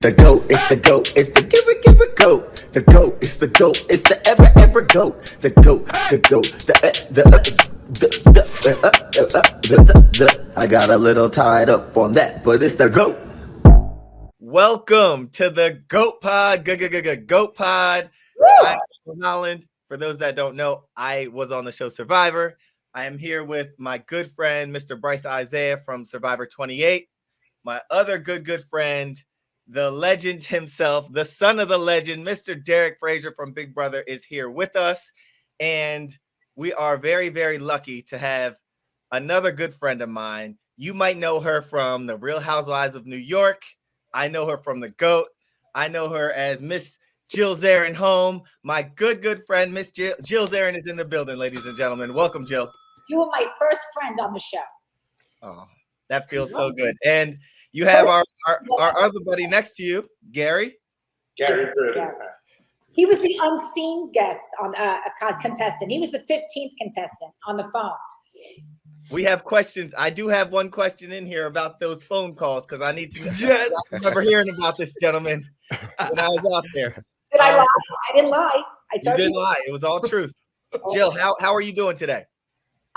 The GOAT, it's the GOAT, it's the give it GOAT. The GOAT, it's the GOAT, it's the ever GOAT. The GOAT, I got a little tied up on that, but it's the GOAT. Welcome to the GOAT Pod, GOAT Pod. I'm from Holland. For those that don't know, I was on the show Survivor. I am here with my good friend, Mr. Bryce Isaiah from Survivor 28. My other good friend, the legend himself, the son of the legend, Mr. Derek Frazier from Big Brother is here with us. And we are very, very lucky to have another good friend of mine. You might know her from the Real Housewives of New York. I know her from the GOAT. I know her as Miss Jill Zarin home. My good friend, Miss Jill Zarin is in the building, ladies and gentlemen. Welcome, Jill. You were my first friend on the show. Oh, that feels so good. And you have our other buddy next to you, Gary. Gary. He was the unseen guest on a contestant. He was the 15th contestant on the phone. We have questions. I do have one question in here about those phone calls because I need to know. Yes. I remember hearing about this gentleman when I was out there. Did I lie? I didn't lie. I You told didn't lie. It was all truth. Jill, how are you doing today?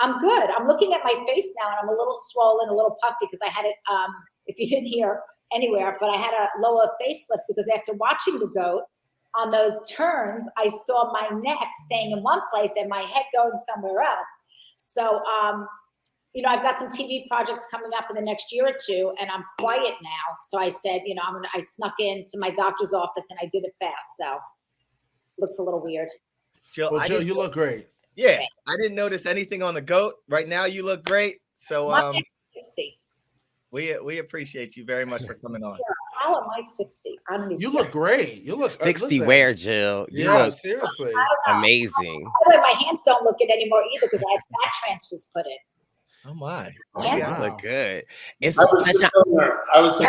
I'm good. I'm looking at my face now, and I'm a little swollen, a little puffy because I had it, if you didn't hear anywhere, but I had a lower facelift because after watching the GOAT on those turns, I saw my neck staying in one place and my head going somewhere else. So, I've got some TV projects coming up in the next year or two, and I'm quiet now. So I said, I snuck into my doctor's office and I did it fast. So looks a little weird. Jill, Jill, you look great. Yeah, I didn't notice anything on the GOAT. Right now, you look great. So, 60. we appreciate you very much for coming on. How am I 60? I don't even You look great. You look 60 listen. where, Jill? You Yeah, look seriously. amazing. By the way, my hands don't look it anymore either because I had fat transfers put in. Oh my! Yeah. You look good. It's I was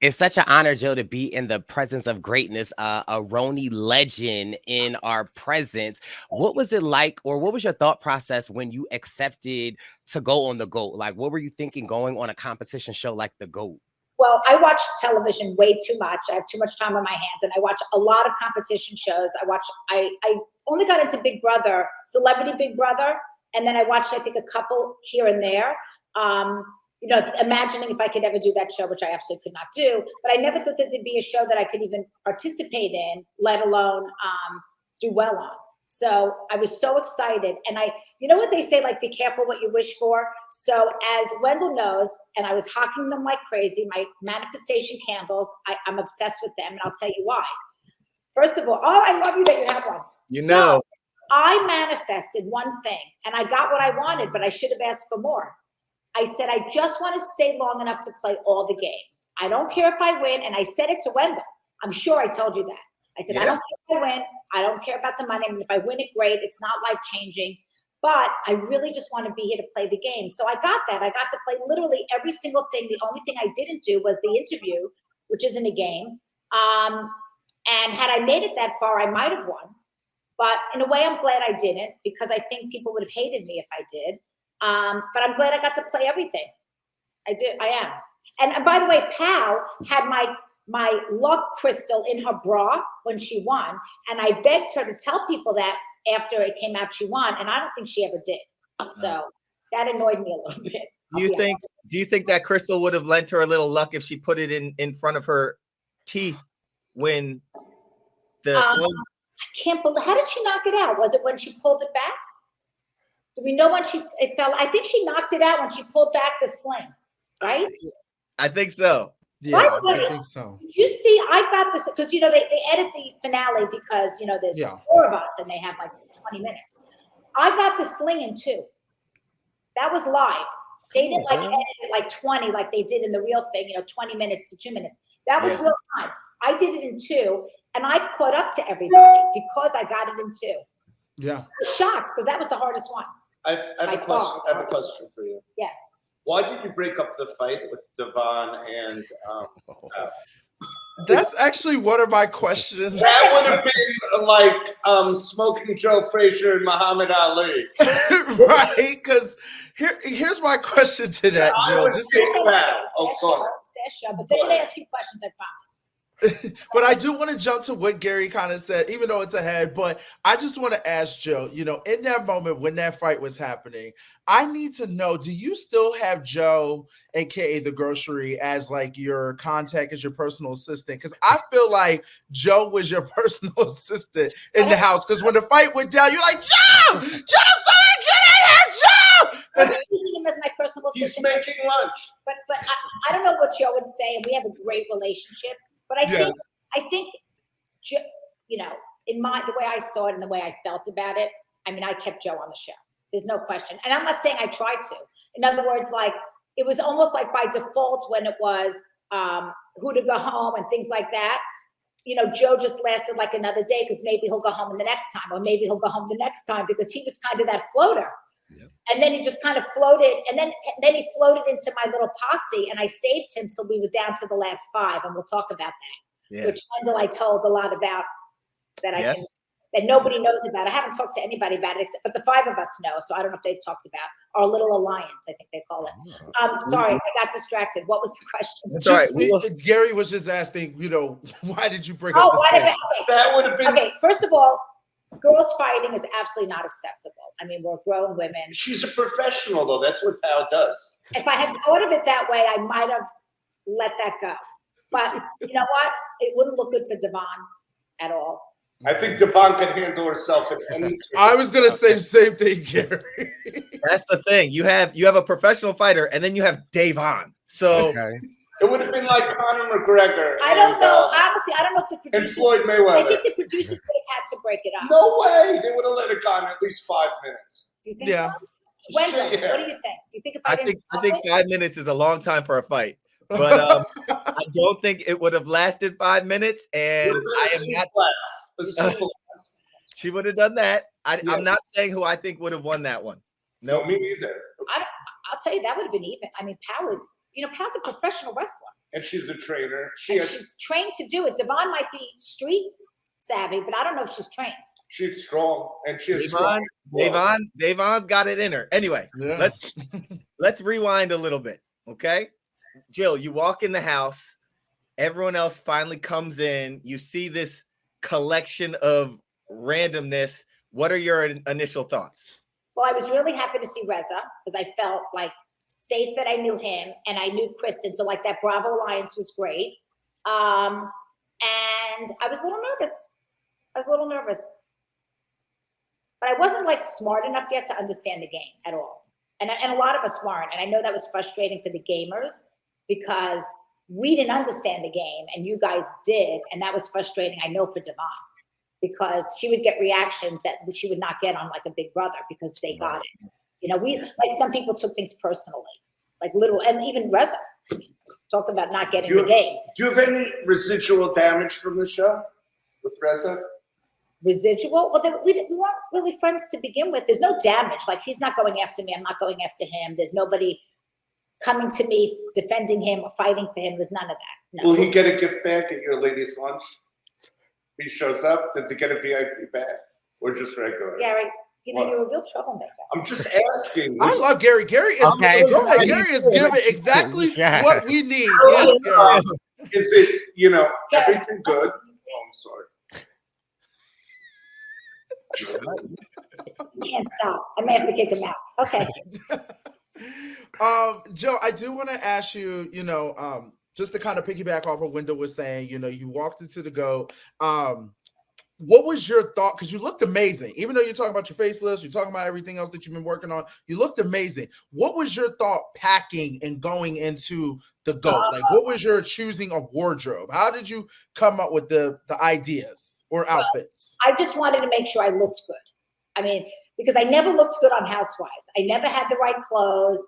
It's such an honor, Jill, to be in the presence of greatness, a Roni legend in our presence. What was it like, or what was your thought process when you accepted to go on the GOAT? Like, what were you thinking going on a competition show like the GOAT? Well, I watch television way too much. I have too much time on my hands, and I watch a lot of competition shows. I only got into Big Brother, Celebrity Big Brother, and then I watched, I think, a couple here and there. Imagining if I could ever do that show, which I absolutely could not do. But I never thought that there'd be a show that I could even participate in, let alone do well on. So I was so excited. And what they say, like, be careful what you wish for. So as Wendell knows, and I was hawking them like crazy, my manifestation candles, I'm obsessed with them. And I'll tell you why. First of all, I love you that you have one. I manifested one thing and I got what I wanted, but I should have asked for more. I said, I just want to stay long enough to play all the games. I don't care if I win. And I said it to Wendell. I'm sure I told you that. I said, I don't care if I win. I don't care about the money. I mean, if I win it, great. It's not life-changing. But I really just want to be here to play the game. So I got that. I got to play literally every single thing. The only thing I didn't do was the interview, which isn't a game. And had I made it that far, I might have won. But in a way, I'm glad I didn't because I think people would have hated me if I did. But I'm glad I got to play everything. I am. And by the way, Pal had my luck crystal in her bra when she won. And I begged her to tell people that after it came out she won. And I don't think she ever did. So that annoyed me a little bit. Do you think that crystal would have lent her a little luck if she put it in front of her teeth when the sling? I can't believe, how did she knock it out? Was it when she pulled it back? Do we know when it fell? I think she knocked it out when she pulled back the sling, right? I think so. Yeah, I think so. Did you see? I got this because they edit the finale because there's 4 of us and they have like 20 minutes. I got the sling in 2. That was live. They didn't edit it like 20 like they did in the real thing. 20 minutes to 2 minutes. That was real time. I did it in 2, and I caught up to everybody because I got it in 2. Yeah, I was shocked because that was the hardest one. I have a question for you. Yes. Why did you break up the fight with Devon and that's actually one of my questions. That would have been like smoking Joe Frazier and Muhammad Ali. Right? Because here's my question to that, Jill. Just Oh, God. their show, but they're going to ask you questions, I promise. But I do want to jump to what Gary kind of said, even though it's ahead. But I just want to ask Joe, in that moment when that fight was happening, I need to know, do you still have Joe, aka the grocery, as like your contact, as your personal assistant? Because I feel like Joe was your personal assistant in the house. Because when the fight went down, you're like, Joe, someone get in here, Joe. I'm using him as my personal assistant. He's making lunch. But I don't know what Joe would say, and we have a great relationship. But I think, in the way I saw it and the way I felt about it, I mean, I kept Joe on the show. There's no question. And I'm not saying I tried to. In other words, like, it was almost like by default when it was who to go home and things like that. Joe just lasted like another day because maybe he'll go home the next time, or maybe he'll go home the next time, because he was kind of that floater. Yep. And then he just kind of floated, and then he floated into my little posse, and I saved him till we were down to the last 5, and we'll talk about that. Yeah. Which Wendell I told a lot about that that nobody knows about. I haven't talked to anybody about it but the 5 of us know. So I don't know if they've talked about our little alliance, I think they call it. Sorry, I got distracted. What was the question? Gary was just asking, why did you break up the fight? Okay. That would have been. Okay, first of all, girls fighting is absolutely not acceptable. I mean, we're grown women. She's a professional, though. That's what Pal does. If I had thought of it that way, I might have let that go. But you know what? It wouldn't look good for Devon at all. I think Devon could handle herself. I was going to say the same thing, Gary. That's the thing. You have a professional fighter, and then you have Devon. So it would have been like Conor McGregor. I don't know. Honestly, I don't know if the producers and Floyd Mayweather. I think the producers would have had to break it up. No way. They would have let it go on at least 5 minutes. You think so? Wendell, what do you think? You think if I think 5 minutes is a long time for a fight. But I don't think it would have lasted 5 minutes, and I am not. She would have done that. I'm not saying who I think would have won that one. No, me neither. I'll tell you, that would have been even. I mean, Pal's a professional wrestler, and she's a trainer. She's trained to do it. Devon might be street savvy, but I don't know if she's trained. She's strong, and she's Devon's got it in her. Anyway, let's rewind a little bit, okay? Jill, you walk in the house, everyone else finally comes in, you see this collection of randomness. What are your initial thoughts? Well, I was really happy to see Reza because I felt like safe that I knew him and I knew Kristen. So like that Bravo Alliance was great. And I was a little nervous. But I wasn't like smart enough yet to understand the game at all. And a lot of us weren't. And I know that was frustrating for the gamers because we didn't understand the game and you guys did. And that was frustrating, I know, for Devon, because she would get reactions that she would not get on like a Big Brother because they got it. We like some people took things personally, like and even Reza. I mean, talk about not getting the game. Do you have any residual damage from the show with Reza? Residual? Well, we weren't really friends to begin with. There's no damage. Like, he's not going after me. I'm not going after him. There's nobody coming to me, defending him or fighting for him. There's none of that. No. Will he get a gift bag at your ladies' lunch? If he shows up, does he get a VIP bag or just regular? Gary, you're a real troublemaker. I'm just asking. I love Gary. Gary is Gary is giving exactly what we need. Yes, is it, everything good? Oh, I'm sorry. Can't stop. I may have to kick him out. Okay. Joe, I do want to ask you, just to kind of piggyback off what Wendell was saying, you walked into the GOAT. What was your thought? Because you looked amazing. Even though you're talking about your facelifts, you're talking about everything else that you've been working on, you looked amazing. What was your thought packing and going into the GOAT? Like, what was your choosing of wardrobe? How did you come up with the ideas or outfits? I just wanted to make sure I looked good. I mean, because I never looked good on Housewives. I never had the right clothes.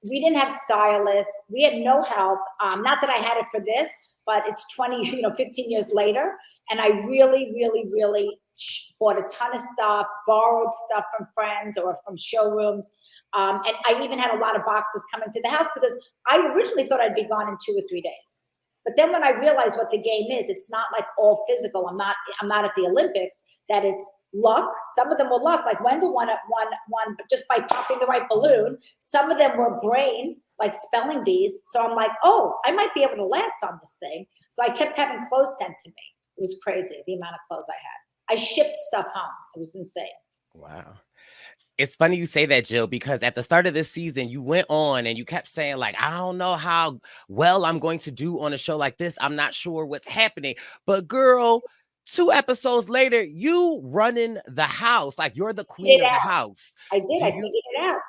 We didn't have stylists. We had no help. Not that I had it for this, but it's 15 years later. And I really, really, really bought a ton of stuff, borrowed stuff from friends or from showrooms. And I even had a lot of boxes coming to the house because I originally thought I'd be gone in 2 or 3 days. But then when I realized what the game is, it's not like all physical. I'm not at the Olympics, that it's luck. Some of them were luck, like Wendell won just by popping the right balloon. Some of them were brain, like spelling bees. So I'm like, oh, I might be able to last on this thing. So I kept having clothes sent to me. It was crazy, the amount of clothes I had. I shipped stuff home. It was insane. Wow. It's funny you say that, Jill, because at the start of this season, you went on and you kept saying, like, I don't know how well I'm going to do on a show like this. I'm not sure what's happening. But girl, 2 episodes later, you running the house. Like, you're the queen of the house. I did. I figured it out.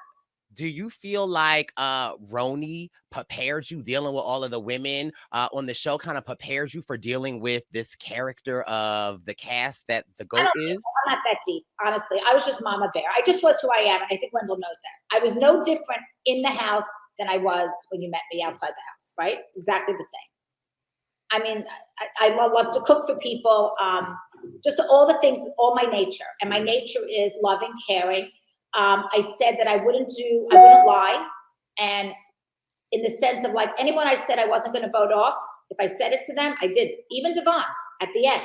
Do you feel like Roni prepared you dealing with all of the women on the show, kind of prepared you for dealing with this character of the cast that the GOAT is? I'm not that deep, honestly. I was just Mama Bear. I just was who I am, and I think Wendell knows that. I was no different in the house than I was when you met me outside the house, right? Exactly the same. I mean, I love to cook for people, just all the things, all my nature. And my nature is loving, caring. I said that I wouldn't lie. And in the sense of like anyone I said I wasn't going to vote off, if I said it to them, I did. Even Devon at the end.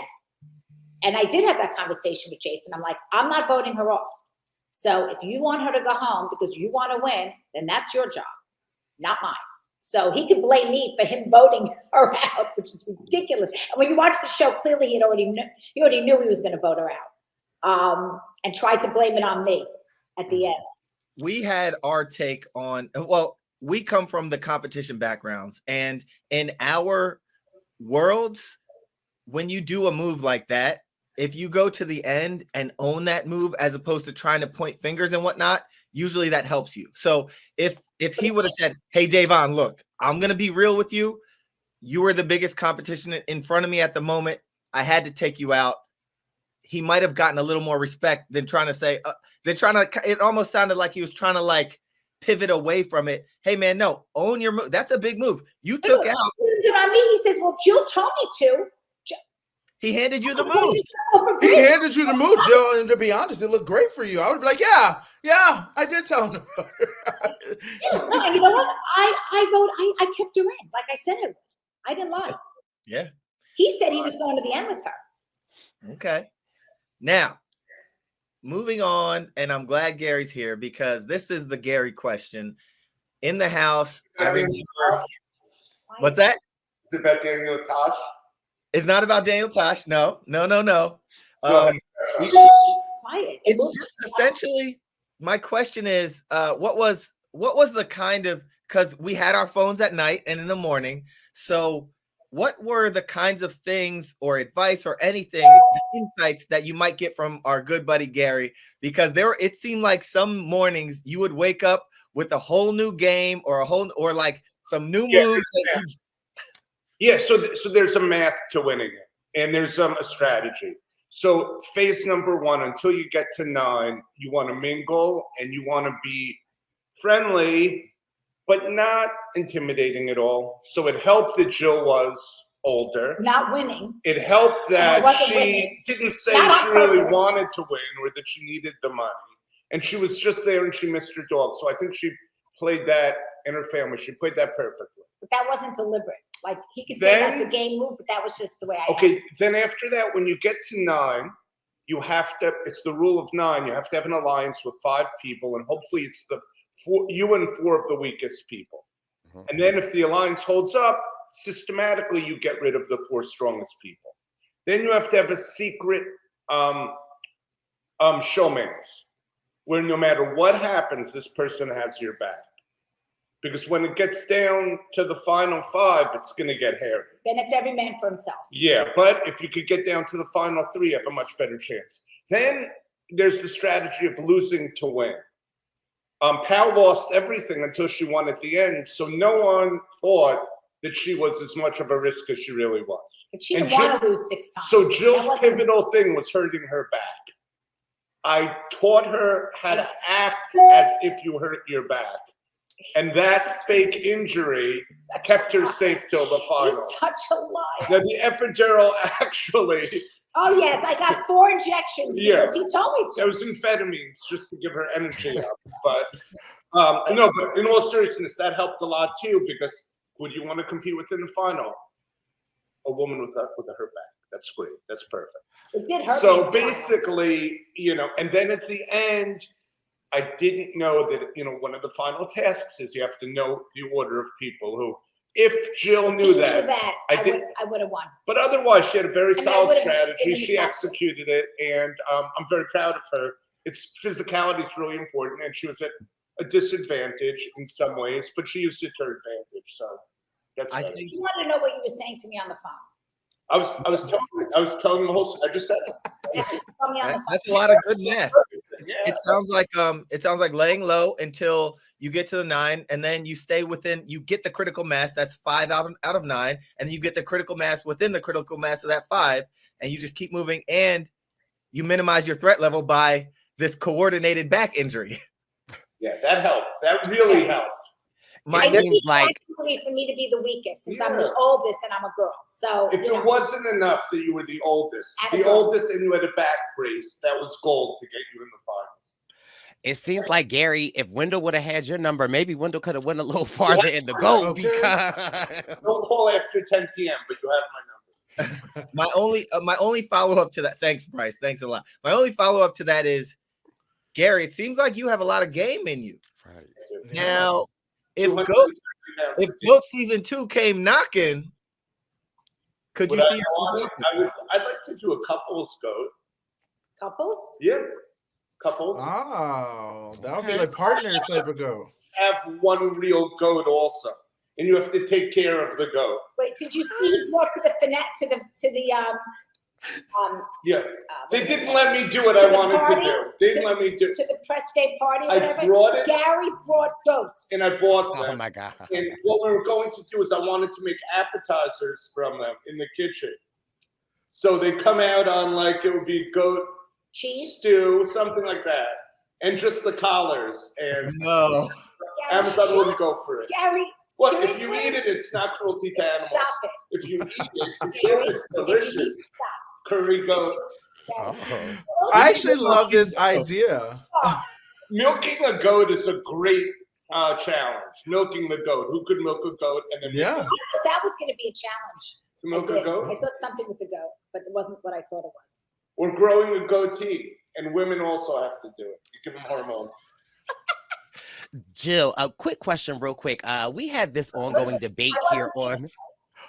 And I did have that conversation with Jason. I'm like, I'm not voting her off. So if you want her to go home because you want to win, then that's your job, not mine. So he could blame me for him voting her out, which is ridiculous. And when you watch the show, clearly he already knew he was going to vote her out, and tried to blame it on me at the end. We had our take on, well, we come from the competition backgrounds, and in our worlds, when you do a move like that, if you go to the end and own that move as opposed to trying to point fingers and whatnot, usually that helps you. So if he would have said, hey, Davon, look, I'm going to be real with you. You were the biggest competition in front of me at the moment. I had to take you out. He might have gotten a little more respect than trying to say, it almost sounded like he was trying to like pivot away from it. Hey man, no, own your move. That's a big move. You took out. On me, he says, well, Jill told me to. He handed you the move. He handed you the move, Jill, and to be honest, it looked great for you. I would be like, yeah, I did tell him. No, you know what? I kept her in, like I said it would. I didn't lie. Yeah. He said he was going to the end with her. Okay. Now, moving on, and I'm glad Gary's here because this is the Gary question. In the house, I remember. What's that? Is it about Daniel Tosh? It's not about Daniel Tosh. No. It's just essentially, my question is, what was the kind of, because we had our phones at night and in the morning. So what were the kinds of things or advice or anything, insights that you might get from our good buddy Gary? Because it seemed like some mornings you would wake up with a whole new game or like some new moves. Yeah, so there's a math to winning it, and there's a strategy. So phase number 1, until you get to 9, you want to mingle and you want to be friendly, but not intimidating at all. So it helped that Jill was older. Not winning. It helped that she winning. Didn't say Not she really wanted to win or that she needed the money. And she was just there and she missed her dog. So I think she played that in her family. She played that perfectly. But that wasn't deliberate. Like he could say that's a game move, but that was just the way I Okay, then after that, when you get to 9, you have to, it's the rule of 9, you have to have an alliance with 5 people, and hopefully it's you and 4 of the weakest people. Mm-hmm. And then if the alliance holds up, systematically you get rid of the 4 strongest people. Then you have to have a secret showmans, where no matter what happens, this person has your back. Because when it gets down to the final 5, it's going to get hairy. Then it's every man for himself. Yeah, but if you could get down to the final 3, you have a much better chance. Then there's the strategy of losing to win. Pal lost everything until she won at the end, so no one thought that she was as much of a risk as she really was. But she didn't want to lose 6 times. So Jill's pivotal thing was hurting her back. I taught her how to act as if you hurt your back. And that fake injury kept her safe till the final. He's such a liar. Now, the epidural actually. Oh, yes. I got 4 injections because he told me to. It was amphetamines just to give her energy up. But no, but in all seriousness, that helped a lot too, because who do you want to compete with in the final? A woman with a hurt back. That's great. That's perfect. It did hurt. So basically, and then at the end, I didn't know that, one of the final tasks is you have to know the order of people who, if Jill knew that, I would have won. but otherwise she had a very And solid I would've strategy. given the She top. executed it, and I'm very proud of her. Physicality is really important, and she was at a disadvantage in some ways, but she used it to her advantage. So that's I better. think You wanted to know what you were saying to me on the phone. I was telling the whole. I just said it. Tell me on the phone. that's a lot of good math. Yeah. It sounds like laying low until you get to the 9, and then you stay within. You get the critical mass. That's 5 out of 9, and then you get the critical mass within the critical mass of that 5, and you just keep moving, and you minimize your threat level by this coordinated back injury. Yeah, that helped. That really helped. I It think seems it's like actually for me to be the weakest since I'm the Yeah. oldest and I'm a girl. So If you it know, wasn't enough that you were the oldest, And a girl. and you had a back brace, that was gold to get you in the finals. it seems like Gary, if Wendell would have had your number, maybe Wendell could have went a little farther in the goal Okay. because Don't call after 10 p.m., but you have my number. My only follow up to that. Thanks, Bryce. Thanks a lot. My only follow up to that is, Gary, it seems like you have a lot of game in you. right. Now, if 230 Goat pounds. season 2 came knocking, could you Would see yourself? I'd like to do a couples goat. couples. Yeah, couples. Oh, that would be Okay. like partner type of go. Have one real goat also, and you have to take care of the goat. Wait, did you see he brought to the finette to the Yeah, they what is didn't it? let me do what To I the wanted party? to do. They didn't let me do. to the press day party, I whatever. brought it, Gary brought goats. and I bought Oh them. my God. And what we were going to do is I wanted to make appetizers from them in the kitchen. So they come out on like it would be goat Cheese. stew, something like that, and just the collars. And No. Gary, Amazon wouldn't go for it. Gary, Well, seriously? if you eat it, it's not cruelty to animals. Stop it. If you eat it, Gary, it's you need to delicious. stop. Curry goat. Oh. I actually love this idea. Milking a goat is a great challenge. Milking the goat. Who could milk a goat and then Yeah. I thought that was going to be a challenge. milk I a did. goat? I thought something with the goat, but it wasn't what I thought it was. Or growing a goatee. And women also have to do it. You give them hormones. Jill, a quick question, real quick. We had this ongoing debate here on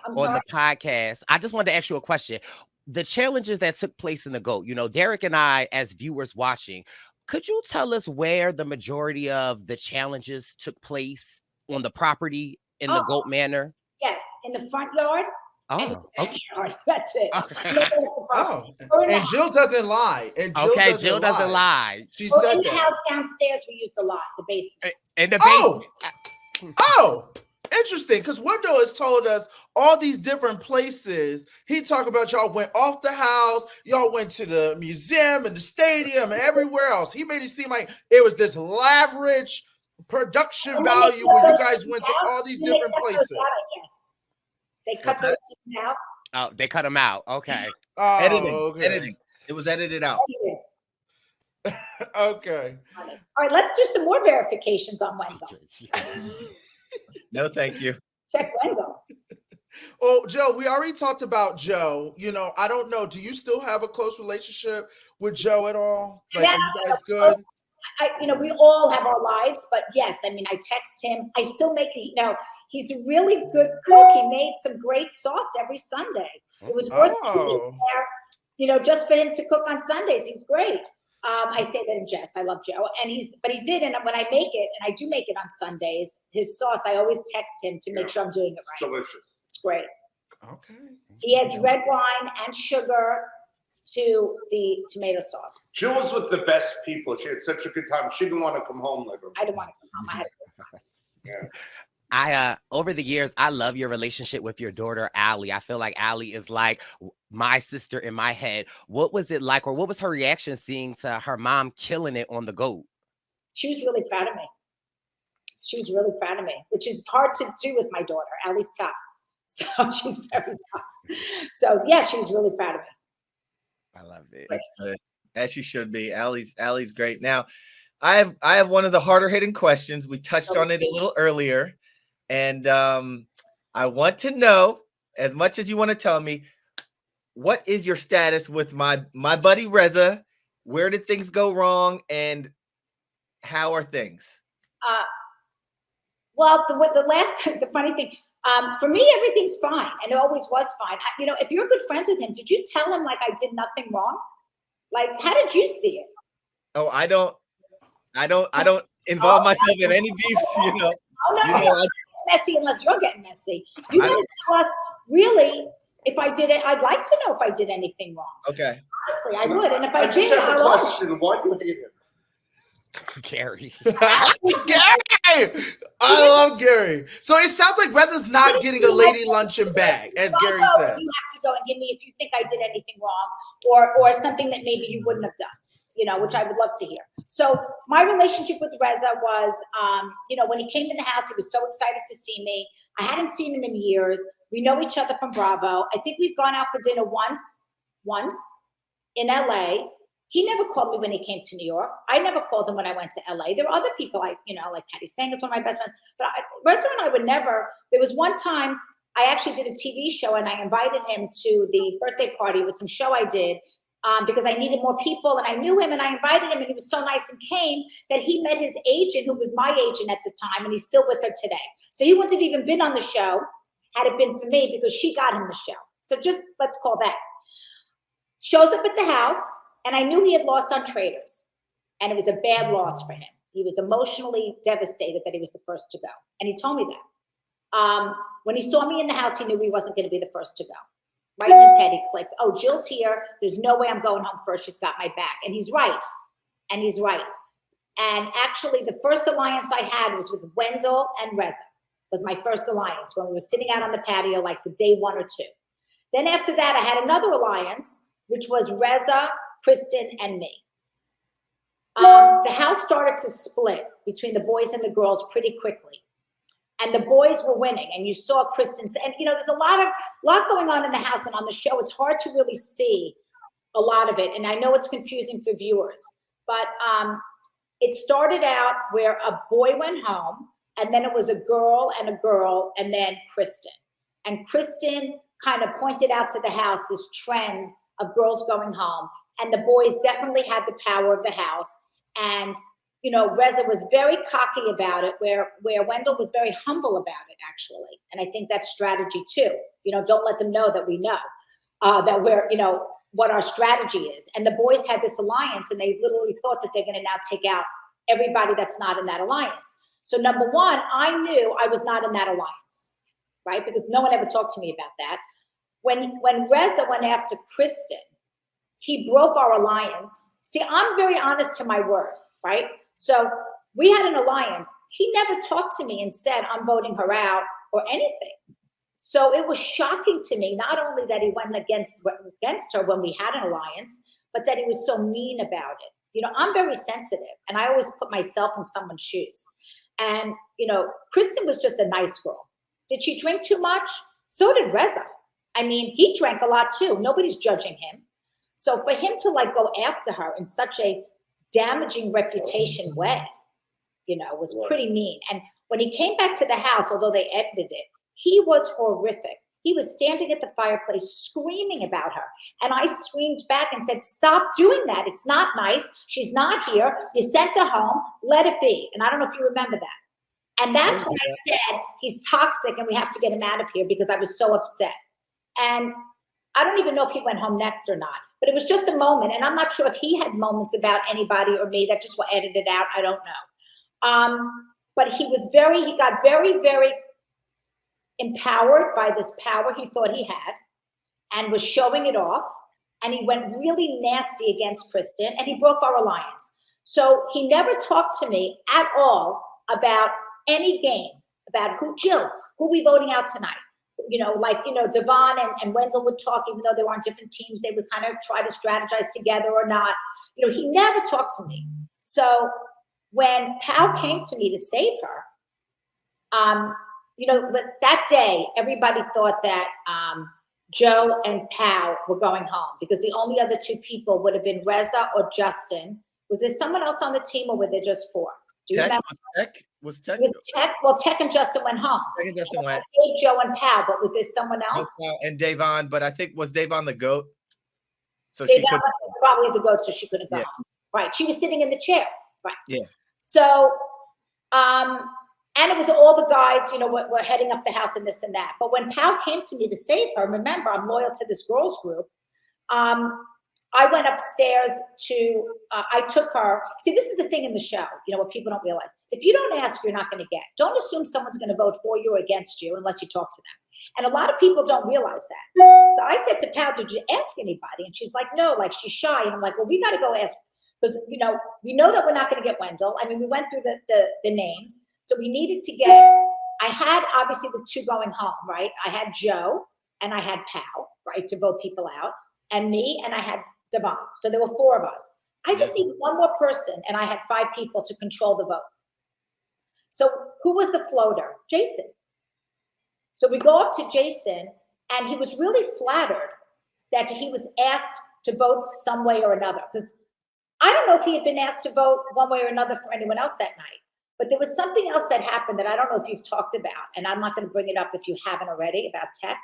I'm the sorry. podcast. I just wanted to ask you a question. The challenges that took place in the GOAT, Derek and I, as viewers watching, could you tell us where the majority of the challenges took place on the property in the GOAT manor? Yes, in the front yard and Oh, the backyard. That's it. okay. Oh, Or in and the- Jill doesn't lie. And Jill doesn't lie. She or said in the that. house downstairs, we used a lot, the basement. In the Oh, basement. oh, interesting. Because Wendell has told us all these different places. He talked about y'all went off the house, y'all went to the museum and the stadium and everywhere else. He made it seem like it was this lavish production And then value they where cut you those guys scenes went to out, all these and they different cut those places. out, I guess. They cut What's that? those scenes out. Oh, they cut him out. Okay. Oh, Editing. okay. Editing. It was edited out. Okay. All right, let's do some more verifications on Wendell. No, thank you. Check Wendell. Well, Joe, we already talked about Joe. I don't know. Do you still have a close relationship with Joe at all? Like, Yeah, are you guys good? We all have our lives, but yes, I text him. I still make he's a really good cook. He made some great sauce every Sunday. It was worth being there, just for him to cook on Sundays. He's great. I say that in jest. I love Joe, but he did. And when I make it, and I do make it on Sundays, his sauce, I always text him to make sure I'm doing it It's right. delicious. It's great. Okay. He adds red wine and sugar to the tomato sauce. Jill was with the best people. She had such a good time. She didn't want to come home later. I didn't want to come home. I had a good time. Yeah. I over the years, I love your relationship with your daughter, Allie. I feel like Allie is like my sister in my head. What was it like, or what was her reaction seeing to her mom killing it on the GOAT? She was really proud of me. She was really proud of me, which is hard to do with my daughter. Allie's tough. So she's very tough. So yeah, she was really proud of me. I love it. That's good. As she should be. Allie's great. Now, I have one of the harder hitting questions. We touched on it a little earlier. And I want to know, as much as you want to tell me, what is your status with my buddy Reza? Where did things go wrong? And how are things? Well, the funny thing, for me, everything's fine, and it always was fine. If you're good friends with him, did you tell him like I did nothing wrong? Like, how did you see it? Oh, I don't involve myself in any beefs, you know. Oh no, no, no. Messy unless you're getting messy. You got to tell us really if I did it. I'd like to know if I did anything wrong. Okay. Honestly, I would, and if I just did, have a question. Why do you hate him? Gary. Gary! I love Gary. So it sounds like Reza's not getting a lady luncheon bag, as Gary said. You have to go and give me if you think I did anything wrong or something that maybe you wouldn't have done, which I would love to hear. So my relationship with Reza was, when he came in the house, he was so excited to see me. I hadn't seen him in years. We know each other from Bravo. I think we've gone out for dinner once in LA. He never called me when he came to New York. I never called him when I went to LA. There were other people like Patty Stang is one of my best friends. But Reza and I would never. There was one time I actually did a TV show and I invited him to the birthday party. It was some show I did because I needed more people and I knew him and I invited him and he was so nice and came that he met his agent who was my agent at the time and he's still with her today. So he wouldn't have even been on the show had it been for me because she got him the show. So just let's call that. Shows up at the house. And I knew he had lost on Traders, and it was a bad loss for him. He was emotionally devastated that he was the first to go, and he told me that. When he saw me in the house, he knew he wasn't going to be the first to go. Right in his head, he clicked, oh, Jill's here. There's no way I'm going home first. She's got my back. And he's right. And actually, the first alliance I had was with Wendell and Reza. Was my first alliance when we were sitting out on the patio like the day 1 or 2. Then after that, I had another alliance, which was Reza, Kristen, and me. The house started to split between the boys and the girls pretty quickly. And the boys were winning. And you saw Kristen, and there's a lot going on in the house and on the show. It's hard to really see a lot of it. And I know it's confusing for viewers. But it started out where a boy went home, and then it was a girl, and then Kristen. And Kristen kind of pointed out to the house this trend of girls going home. And the boys definitely had the power of the house. And, Reza was very cocky about it, where Wendell was very humble about it, actually. And I think that's strategy too. Don't let them know that we know that we're, what our strategy is. And the boys had this alliance and they literally thought that they're going to now take out everybody that's not in that alliance. So number one, I knew I was not in that alliance, right? Because no one ever talked to me about that. When Reza went after Kristen, he broke our alliance. See, I'm very honest to my word, right? So we had an alliance. He never talked to me and said, I'm voting her out or anything. So it was shocking to me, not only that he went against her when we had an alliance, but that he was so mean about it. I'm very sensitive and I always put myself in someone's shoes. And, Kristen was just a nice girl. Did she drink too much? So did Reza. I mean, he drank a lot too. Nobody's judging him. So for him to go after her in such a damaging reputation way, was pretty mean. And when he came back to the house, although they edited it, he was horrific. He was standing at the fireplace screaming about her. And I screamed back and said, stop doing that. It's not nice. She's not here. You sent her home. Let it be. And I don't know if you remember that. And that's when I said, he's toxic and we have to get him out of here because I was so upset. And I don't even know if he went home next or not, but it was just a moment. And I'm not sure if he had moments about anybody or me that just were edited out. I don't know. But he got very, very empowered by this power he thought he had and was showing it off. And he went really nasty against Kristen and he broke our alliance. So he never talked to me at all about any game, about Jill, who we voting out tonight? Devon and Wendell would talk, even though they were on different teams, they would kind of try to strategize together or not. He never talked to me. So when Pau came to me to save her, but that day, everybody thought that Joe and Pau were going home because the only other 2 people would have been Reza or Justin. Was there someone else on the team or were there just 4? Do you remember? Was Tech? It was Tech. Well, Tech and Justin went home. Tech and Justin went. Saved Joe and Pau, but was there someone else? And Davon, but I think was Davon the GOAT? So Davon she could was probably the GOAT, so she couldn't go Yeah. home. Right. She was sitting in the chair. Right. Yeah. So, and it was all the guys, you know, were heading up the house and this and that. But when Pau came to me to save her, remember, I'm loyal to this girls group. I went upstairs to, I took her. See, this is the thing in the show, you know, what people don't realize. If you don't ask, you're not going to get. Don't assume someone's going to vote for you or against you unless you talk to them. And a lot of people don't realize that. So I said to Pau, did you ask anybody? And she's like, no, like she's shy. And I'm like, well, we got to go ask, because, you know, we know that we're not going to get Wendell. I mean, we went through the names. So we needed to get, I had obviously the two going home, right? I had Joe and I had Pau, right, to vote people out, and me, and I had Devon. So there were four of us. I just needed one more person, and I had 5 people to control the vote. So who was the floater? Jason. So we go up to Jason, and he was really flattered that he was asked to vote some way or another, because I don't know if he had been asked to vote one way or another for anyone else that night. But there was something else that happened that I don't know if you've talked about, and I'm not going to bring it up if you haven't already, about tech.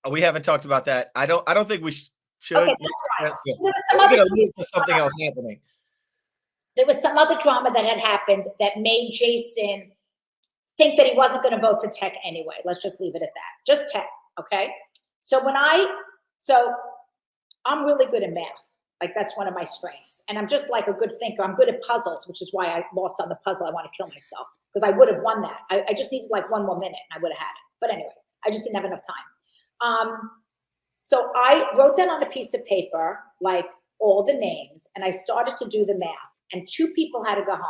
We haven't talked about that. I don't think we should. Okay, that's right. Yeah. There was some other something else happening. There was some other drama that had happened that made Jason think that he wasn't going to vote for tech anyway. Let's just leave it at that. Just tech, okay? So I'm really good at math. Like, that's one of my strengths. And I'm just like a good thinker. I'm good at puzzles, which is why I lost on the puzzle. I want to kill myself because I would have won that. I just needed like one more minute and I would have had it. But anyway, I just didn't have enough time. So I wrote down on a piece of paper, like, all the names, and I started to do the math, and 2 people had to go home.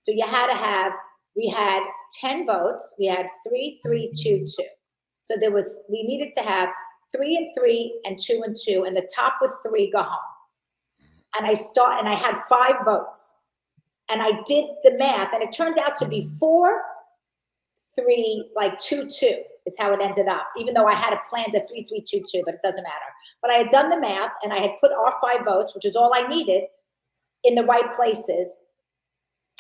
So we had 10 votes. We had 3, 3, 2, 2. So we needed to have 3 and 3 and 2 and 2, and the top with 3 go home. And I had 5 votes, and I did the math, and it turned out to be 4, 3, like 2, 2 is how it ended up, even though I had it planned at 3, 3, 2, 2, but it doesn't matter. But I had done the math, and I had put our 5 votes, which is all I needed, in the right places,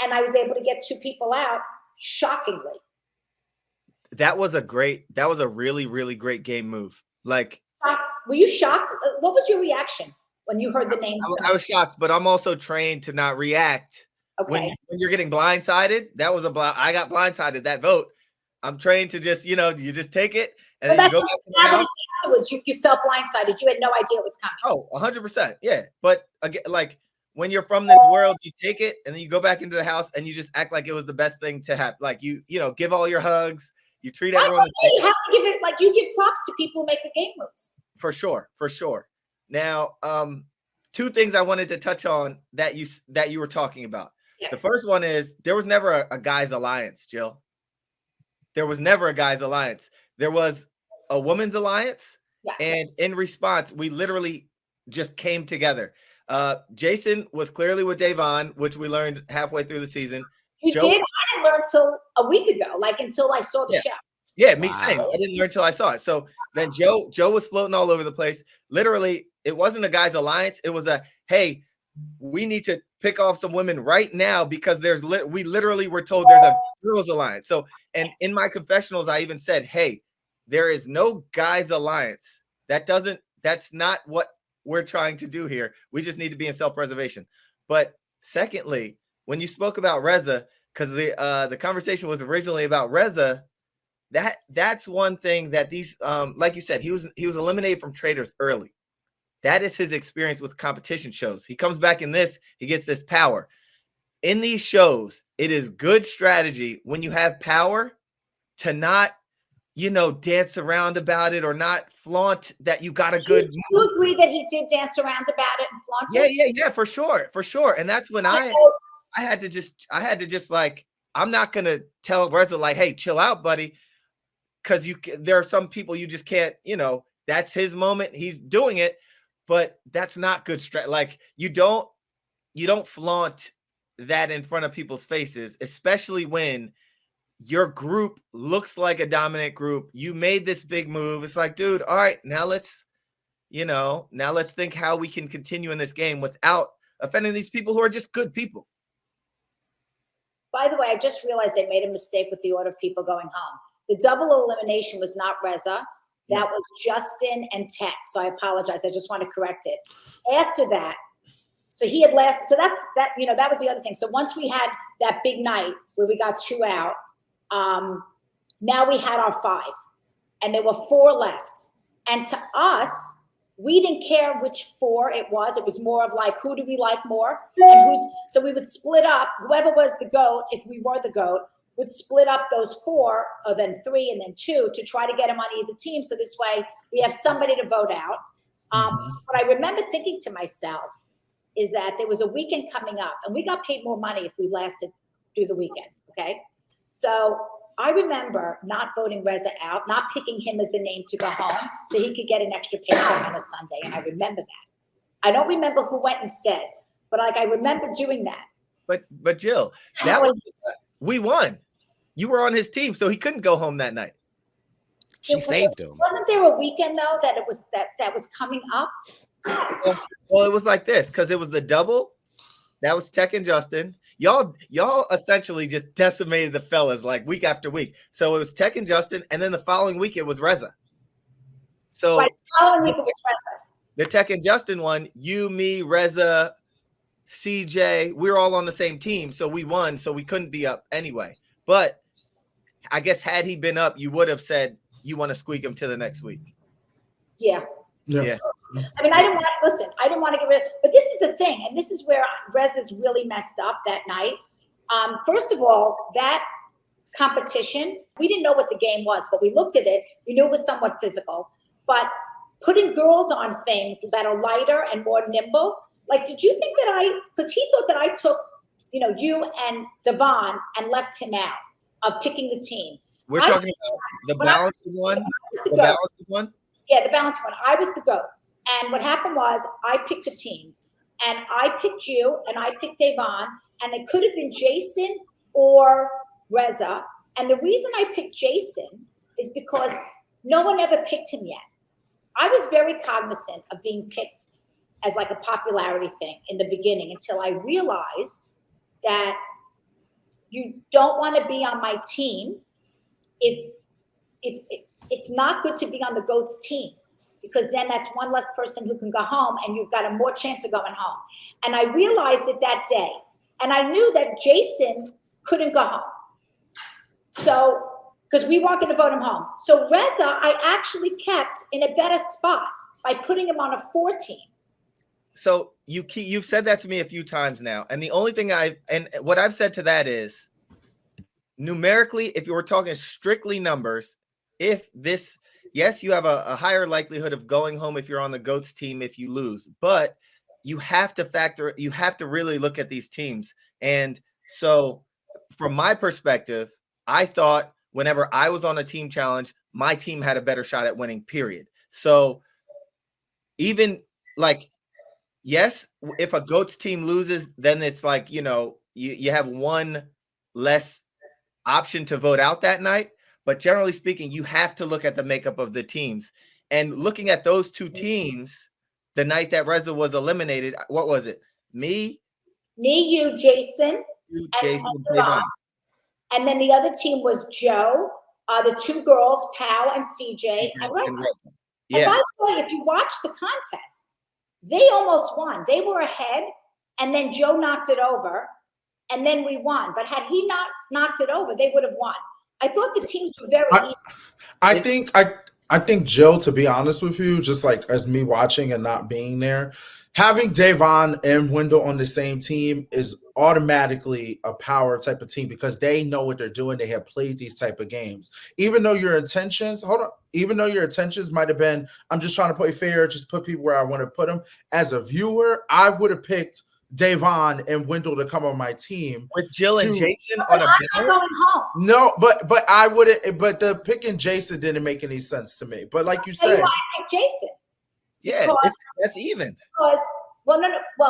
and I was able to get 2 people out, shockingly. That was a really, really great game move. Like, were you shocked? What was your reaction when you heard the names? I was shocked, but I'm also trained to not react. Okay. When you're getting blindsided. That was I got blindsided that vote. I'm trained to just, you just take it and then you go back to the house. Afterwards, you felt blindsided. You had no idea it was coming. Oh, 100%. Yeah. But again, like, when you're from this world, you take it and then you go back into the house and you just act like it was the best thing to have. Like, you give all your hugs. You treat everyone the same. You have to give it, like, you give props to people who make the game moves. For sure. Now, 2 things I wanted to touch on that you were talking about. Yes. The first one is there was never a guys alliance, Jill. There was never a guys alliance. There was a women's alliance. Yeah. And in response, we literally just came together. Jason was clearly with Davon, which we learned halfway through the season. You did? I didn't learn until a week ago, like until I saw the show. Yeah, me same. I didn't learn until I saw it. So then Joe was floating all over the place. Literally, it wasn't a guys alliance. It was hey, we need to pick off some women right now because we literally were told there's a girls alliance. So, and in my confessionals, I even said, hey, there is no guys alliance. That's not what we're trying to do here. We just need to be in self-preservation. But secondly, when you spoke about Reza, because the conversation was originally about Reza, that's one thing that these like you said, he was eliminated from traders early. That is his experience with competition shows. He comes back in this, he gets this power. In these shows, it is good strategy when you have power to not, dance around about it or not flaunt that you got a good. Do you agree that he did dance around about it and flaunt it? Yeah, for sure. And that's when I had to just like, I'm not gonna tell Reza like, hey, chill out, buddy, because there are some people you just can't, that's his moment. He's doing it. But that's not good strategy. Like, you don't flaunt that in front of people's faces, especially when your group looks like a dominant group. You made this big move. It's like, dude, all right, now let's think how we can continue in this game without offending these people who are just good people. By the way, I just realized I made a mistake with the order of people going home. The double elimination was not Reza. That was Justin and Tech. So I apologize. I just want to correct it. After that, So he had lasted. So that's that. You know, that was the other thing. So once we had that big night where we got 2 out, now we had our 5, and there were 4 left. And to us, we didn't care which 4 it was. It was more of like, who do we like more, and who's. So we would split up. Whoever was the GOAT, if we were the GOAT, would split up those 4, or then 3, and then 2 to try to get them on either team. So this way, we have somebody to vote out. But I remember thinking to myself is that there was a weekend coming up, and we got paid more money if we lasted through the weekend. Okay, so I remember not voting Reza out, not picking him as the name to go home so he could get an extra paycheck on a Sunday. And I remember that. I don't remember who went instead, but like I remember doing that. But Jill, that was we won. You were on his team, so he couldn't go home that night. She saved him. Wasn't there a weekend though that it was that was coming up? Well, it was like this because it was the double. That was Tech and Justin. Y'all essentially just decimated the fellas like week after week. So it was Tech and Justin, and then the following week it was Reza. So right, the following week it was Reza. The Tech and Justin one, you, me, Reza, CJ, we were all on the same team, so we won. So we couldn't be up anyway. But I guess had he been up, you would have said you want to squeak him to the next week. Yeah. Yeah. I mean, I didn't want to listen. I didn't want to get rid of, but this is the thing, and this is where Reza's really messed up that night. First of all, that competition, we didn't know what the game was, but we looked at it. We knew it was somewhat physical, but putting girls on things that are lighter and more nimble. Like, did you think that because he thought that I took, you and Devon and left him out of picking the team. We're talking about the balanced one. The balanced one. Yeah, the balanced one. I was the GOAT. And what happened was I picked the teams, and I picked you, and I picked Devon, and it could have been Jason or Reza. And the reason I picked Jason is because no one ever picked him yet. I was very cognizant of being picked as like a popularity thing in the beginning until I realized that you don't want to be on my team if it's not good to be on the GOAT's team, because then that's one less person who can go home and you've got a more chance of going home. And I realized it that day. And I knew that Jason couldn't go home. So, because we weren't going to vote him home. So Reza, I actually kept in a better spot by putting him on a 4 team. So you've said that to me a few times now. And the only thing what I've said to that is numerically, if you were talking strictly numbers, yes, you have a higher likelihood of going home if you're on the GOAT's team if you lose, but you have to really look at these teams. And so from my perspective, I thought whenever I was on a team challenge, my team had a better shot at winning, period. So even like, yes, if a GOAT's team loses, then it's like, you have one less option to vote out that night. But generally speaking, you have to look at the makeup of the teams. And looking at those 2 teams, the night that Reza was eliminated, what was it? Me, you, Jason, and Devon. And then the other team was Joe, the 2 girls, Pau and CJ, and Reza. Yeah. And by the way, if you watch the contest, they almost won. They were ahead, and then Joe knocked it over, and then we won. But had he not knocked it over, they would have won. I thought the teams were very even. I think Jill, to be honest with you, just like as me watching and not being there, having Devon and Wendell on the same team is automatically a power type of team because they know what they're doing. They have played these type of games. Even though your intentions might have been, I'm just trying to play fair, just put people where I want to put them. As a viewer, I would have picked Devon and Wendell to come on my team with Jill and Jason on a going home. No, but I wouldn't. But the picking Jason didn't make any sense to me. But like you said, I picked Jason. Yeah, that's even. Because well,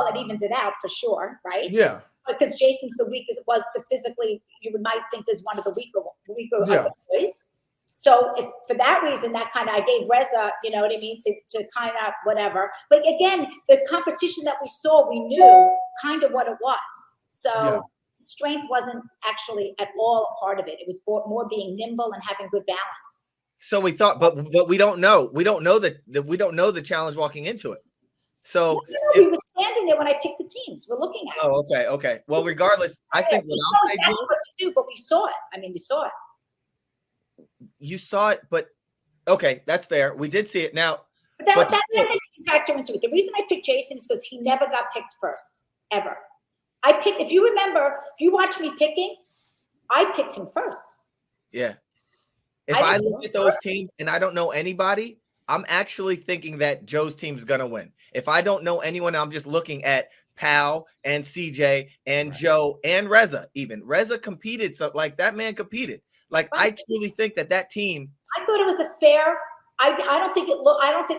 it evens it out for sure, right? Yeah. Because Jason's the weakest, was the physically might think is one of the weaker of the boys. So if for that reason, that kind of, I gave Reza, you know what I mean, to kind of whatever. But again, the competition that we saw, we knew kind of what it was. So strength wasn't actually at all a part of it. It was more being nimble and having good balance. So we thought, but we don't know. We don't know the challenge walking into it. So we were standing there when I picked the teams. We're looking at it. Oh, okay. Well, regardless, I think we know exactly what to do, but we saw it. I mean, we saw it. You saw it, but okay, that's fair. We did see it. Now, but that didn't factor into it. The reason I picked Jason is because he never got picked first, ever. I picked, if you remember, if you watch me picking, I picked him first. Yeah. If I look at those teams and I don't know anybody, I'm actually thinking that Joe's team's gonna win. If I don't know anyone, I'm just looking at Pal and CJ and Joe and Reza. Even Reza competed, so like that man competed. Like I truly think that team. I thought it was a fair. I don't think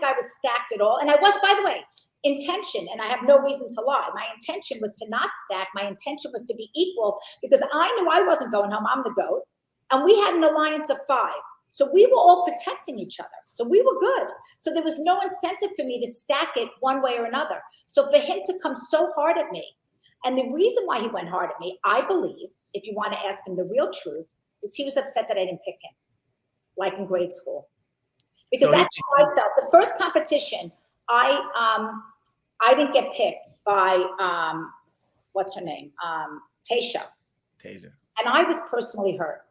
I was stacked at all. And I was, by the way, intention, and I have no reason to lie. My intention was to not stack. My intention was to be equal because I knew I wasn't going home. I'm the GOAT. And we had an alliance of 5. So we were all protecting each other. So we were good. So there was no incentive for me to stack it one way or another. So for him to come so hard at me, and the reason why he went hard at me, I believe, if you want to ask him the real truth, is he was upset that I didn't pick him, like in grade school. Because that's how I felt. The first competition, I didn't get picked by, what's her name? Tasia. And I was personally hurt.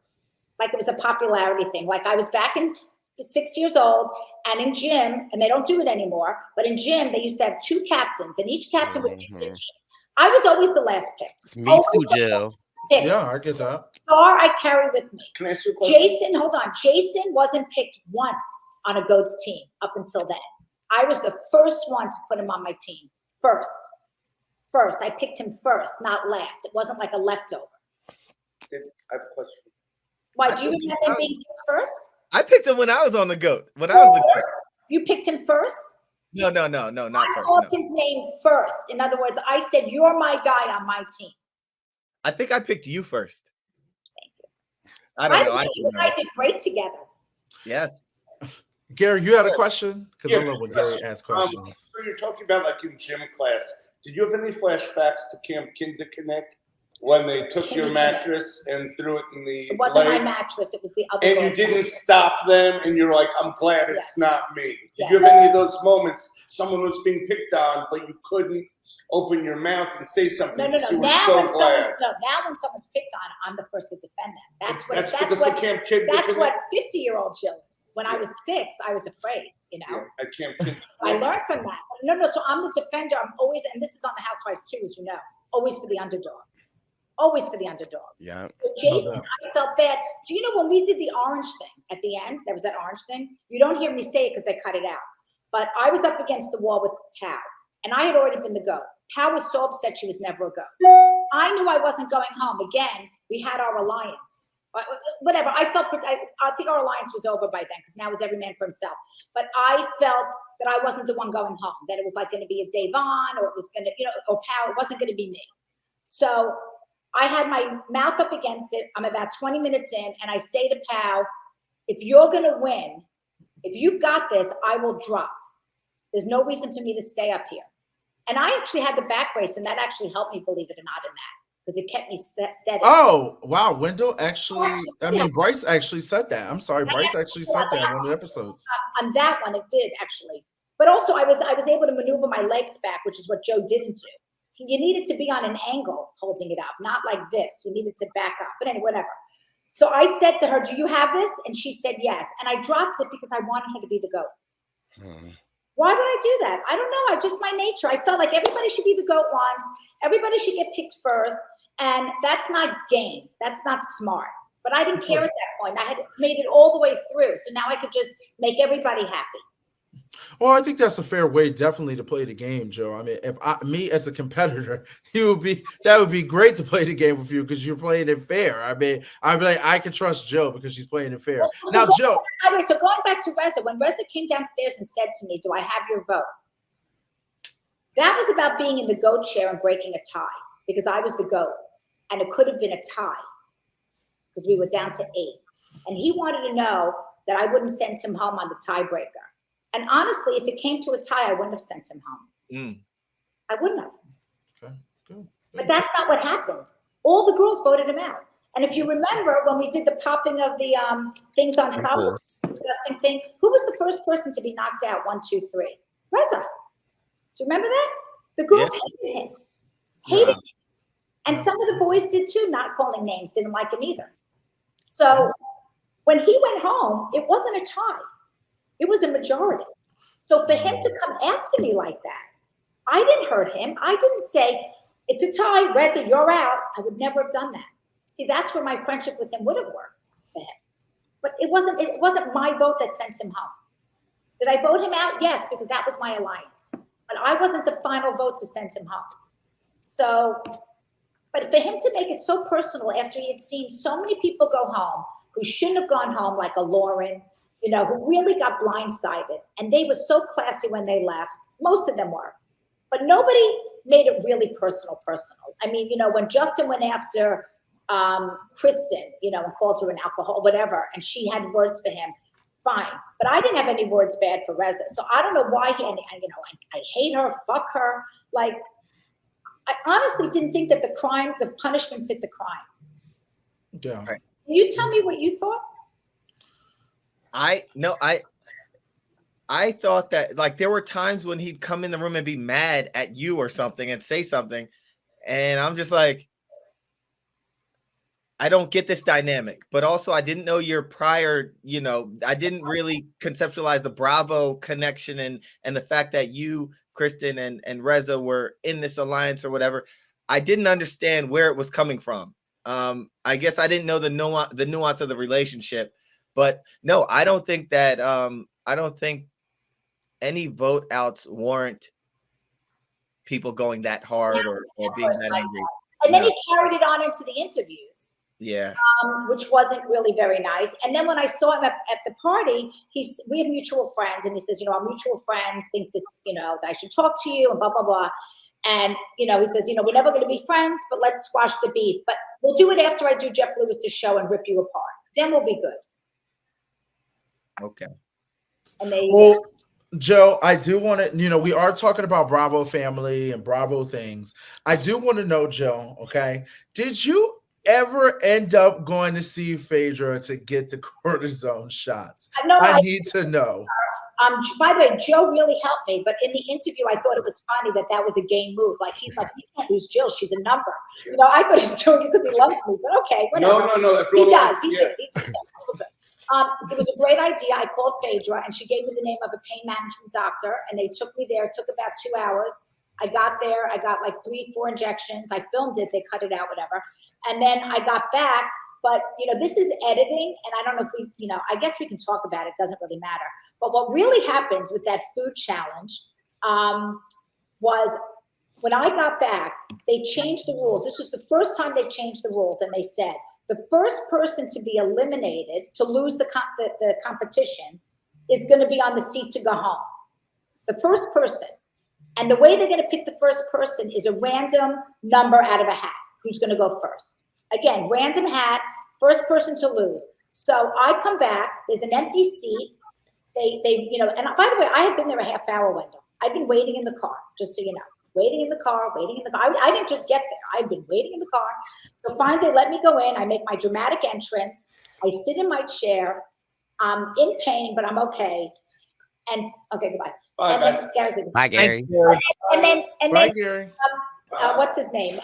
Like it was a popularity thing. Like I was back in 6 years old and in gym, and they don't do it anymore, but in gym, they used to have 2 captains and each captain would pick the team. I was always the last picked. Me too, Jill. Yeah, I get that. Star I carry with me. Can I ask you a question? Jason, hold on. Jason wasn't picked once on a GOAT's team up until then. I was the first one to put him on my team. First. I picked him first, not last. It wasn't like a leftover. I have a question. Why, do you remember him being picked first? I picked him when I was on the GOAT. When I was the GOAT. You picked him first? No, not I first. called his name first. In other words, I said, you're my guy on my team. I think I picked you first. Thank you. I don't know. I did great together. Yes. Gary, you had a question? Because I love when Gary asks questions. So you're talking about like in gym class. Did you have any flashbacks to Camp Kinderconnect when they took your mattress and threw it in the It wasn't lake? my mattress. It was the other And you girl's didn't mattress. stop them, and you're like, I'm glad it's Yes. not me. Did Yes. you have any of those moments someone was being picked on, but you couldn't open your mouth and say something? No. because you were Now so when glad. someone's picked on, I'm the first to defend them. That's because what of Camp Kinderconnect? that's what 50-year-old Jill is. When I was 6, I was afraid, you know. Yeah, at Camp Kinderconnect. I learned from that. No, so I'm the defender. I'm always, and this is on the Housewives too, as you know, always for the underdog. Always for the underdog. Yeah. But Jason, I felt bad. Do you know when we did the orange thing at the end? There was that orange thing. You don't hear me say it because they cut it out. But I was up against the wall with Pal, and I had already been the GOAT. Pal was so upset she was never a GOAT. I knew I wasn't going home. Again, we had our alliance. Whatever. I think our alliance was over by then because now it was every man for himself. But I felt that I wasn't the one going home. That it was like going to be a Davon, or it was going to, or Pal. It wasn't going to be me. So I had my mouth up against it. I'm about 20 minutes in, and I say to Pal, if you're going to win, if you've got this, I will drop. There's no reason for me to stay up here. And I actually had the back brace, and that actually helped me, believe it or not, in that, because it kept me steady. Oh, wow. Wendell actually, Bryce actually said that. I'm sorry. Bryce actually said that in one of the episodes. On that one, it did, actually. But also, I was able to maneuver my legs back, which is what Joe didn't do. You needed to be on an angle holding it up, not like this. You needed to back up. But anyway, whatever. So I said to her, do you have this? And she said yes. And I dropped it because I wanted her to be the GOAT. Why would I do that? I don't know. Just my nature. I felt like everybody should be the GOAT once. Everybody should get picked first. And that's not game. That's not smart. But I didn't care at that point. I had made it all the way through. So now I could just make everybody happy. Well, I think that's a fair way, definitely, to play the game, Joe. I mean, if me as a competitor, that would be great to play the game with you because you're playing it fair. I mean, I'd be like, I can trust Joe because she's playing it fair. Now, Joe. Okay, so going back to Reza, when Reza came downstairs and said to me, "Do I have your vote?" That was about being in the GOAT chair and breaking a tie because I was the GOAT, and it could have been a tie because we were down to 8, and he wanted to know that I wouldn't send him home on the tiebreaker. And honestly, if it came to a tie, I wouldn't have sent him home. I wouldn't have. Okay, good. But that's not what happened. All the girls voted him out. And if you remember when we did the popping of the things on top of this disgusting thing, who was the first person to be knocked out? 1, 2, 3. Reza. Do you remember that? The girls hated him. Hated him. And some of the boys did too, not calling names, didn't like him either. So when he went home, it wasn't a tie. It was a majority. So for him to come after me like that, I didn't hurt him. I didn't say, it's a tie, Reza, you're out. I would never have done that. See, that's where my friendship with him would have worked for him. But it wasn't my vote that sent him home. Did I vote him out? Yes, because that was my alliance. But I wasn't the final vote to send him home. So, but for him to make it so personal after he had seen so many people go home who shouldn't have gone home, like a Lauren, you know, who really got blindsided. And they were so classy when they left. Most of them were. But nobody made it really personal. I mean, you know, when Justin went after Kristen, you know, and called her an alcohol, whatever, and she had words for him, fine. But I didn't have any words bad for Reza. So I don't know why he, and, you know, I hate her, fuck her. Like, I honestly didn't think that the punishment fit the crime. Yeah. Can you tell me what you thought? I thought that, like, there were times when he'd come in the room and be mad at you or something and say something. And I'm just like, I don't get this dynamic. But also, I didn't know your prior, you know, I didn't really conceptualize the Bravo connection and the fact that you, Kristen, and Reza were in this alliance or whatever. I didn't understand where it was coming from. I guess I didn't know the nuance of the relationship. But no, I don't think that I don't think any vote outs warrant people going that hard or being that angry. And then he carried it on into the interviews. Yeah. Which wasn't really very nice. And then when I saw him at the party, we have mutual friends, and he says, you know, our mutual friends think this, you know, that I should talk to you and blah, blah, blah. And, you know, he says, you know, we're never going to be friends, but let's squash the beef. But we'll do it after I do Jeff Lewis's show and rip you apart. Then we'll be good. Okay. And they Joe, I do want to, you know, we are talking about Bravo family and Bravo things. I do want to know, Joe, okay, did you ever end up going to see Phaedra to get the cortisone shots? No, I need to know. By the way, Joe really helped me, but in the interview, I thought it was funny that was a game move. Like, he's like, you can't lose Jill. She's a number. You know, I thought he's doing it because he loves me, but okay, whatever. No. He does. He did. It was a great idea. I called Phaedra, and she gave me the name of a pain management doctor, and they took me there. It took about 2 hours. I got there. I got like 3-4 injections. I filmed it. They cut it out, whatever. And then I got back. But, you know, this is editing, and I don't know if we, you know, I guess we can talk about it. It doesn't really matter. But what really happens with that food challenge was when I got back, they changed the rules. This was the first time they changed the rules, and they said the first person to be eliminated to lose the competition is going to be on the seat to go home. The first person. And the way they're going to pick the first person is a random number out of a hat. Who's going to go first? Again, random hat, first person to lose. So I come back, there's an empty seat. They, you know, and by the way, I had been there a half hour, Wendell. I'd been waiting in the car, just so you know. Waiting in the car. I didn't just get there. I'd been waiting in the car. So finally, they let me go in. I make my dramatic entrance. I sit in my chair. I'm in pain, but I'm okay. And okay, goodbye. Bye, and guys. Bye, Gary. And then, Bye, Gary. what's his name?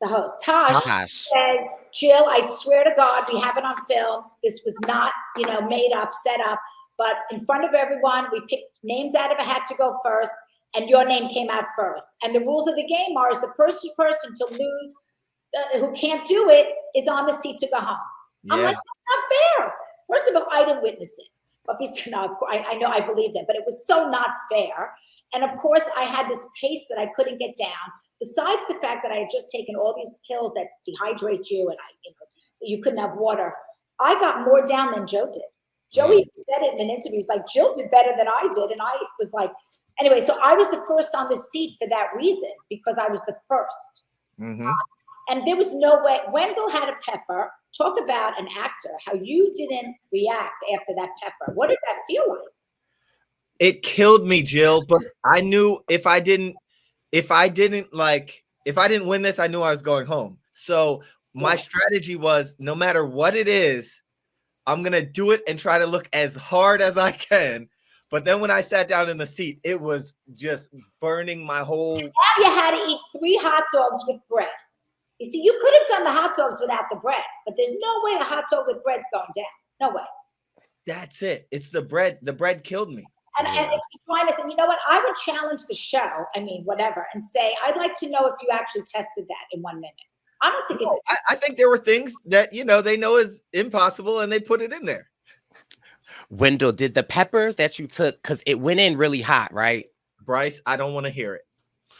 The host, Tosh, Tosh says, Jill, I swear to God, we have it on film. This was not, you know, made up, set up, but in front of everyone, we picked names out of a hat to go first, and your name came out first. And the rules of the game are, is the person to lose, who can't do it, is on the seat to go home. Yeah. I'm like, that's not fair. First of all, I didn't witness it. But no, I know, I believe them, but it was so not fair. And of course, I had this pace that I couldn't get down. Besides the fact that I had just taken all these pills that dehydrate you, and you couldn't have water, I got more down than Joe did. Joey said it in an interview. He's like, Jill did better than I did, and I was like, anyway. So I was the first on the seat for that reason, because I was the first. Mm-hmm. And there was no way. Wendell had a pepper. Talk about an actor. How you didn't react after that pepper. What did that feel like? It killed me, Jill. But I knew if I didn't win this, I knew I was going home. So my strategy was, no matter what it is, I'm gonna do it and try to look as hard as I can. But then when I sat down in the seat, it was just burning my whole. Now you had to eat 3 hot dogs with bread. You see, you could have done the hot dogs without the bread, but there's no way a hot dog with bread's going down. No way. That's it. It's the bread. The bread killed me. And it's the dryness. And you know what? I would challenge the show, I mean, whatever, and say, I'd like to know if you actually tested that in 1 minute. I don't think I think there were things that, they know is impossible and they put it in there. Wendell, did the pepper that you took, because it went in really hot, right? Bryce, I don't want to hear it.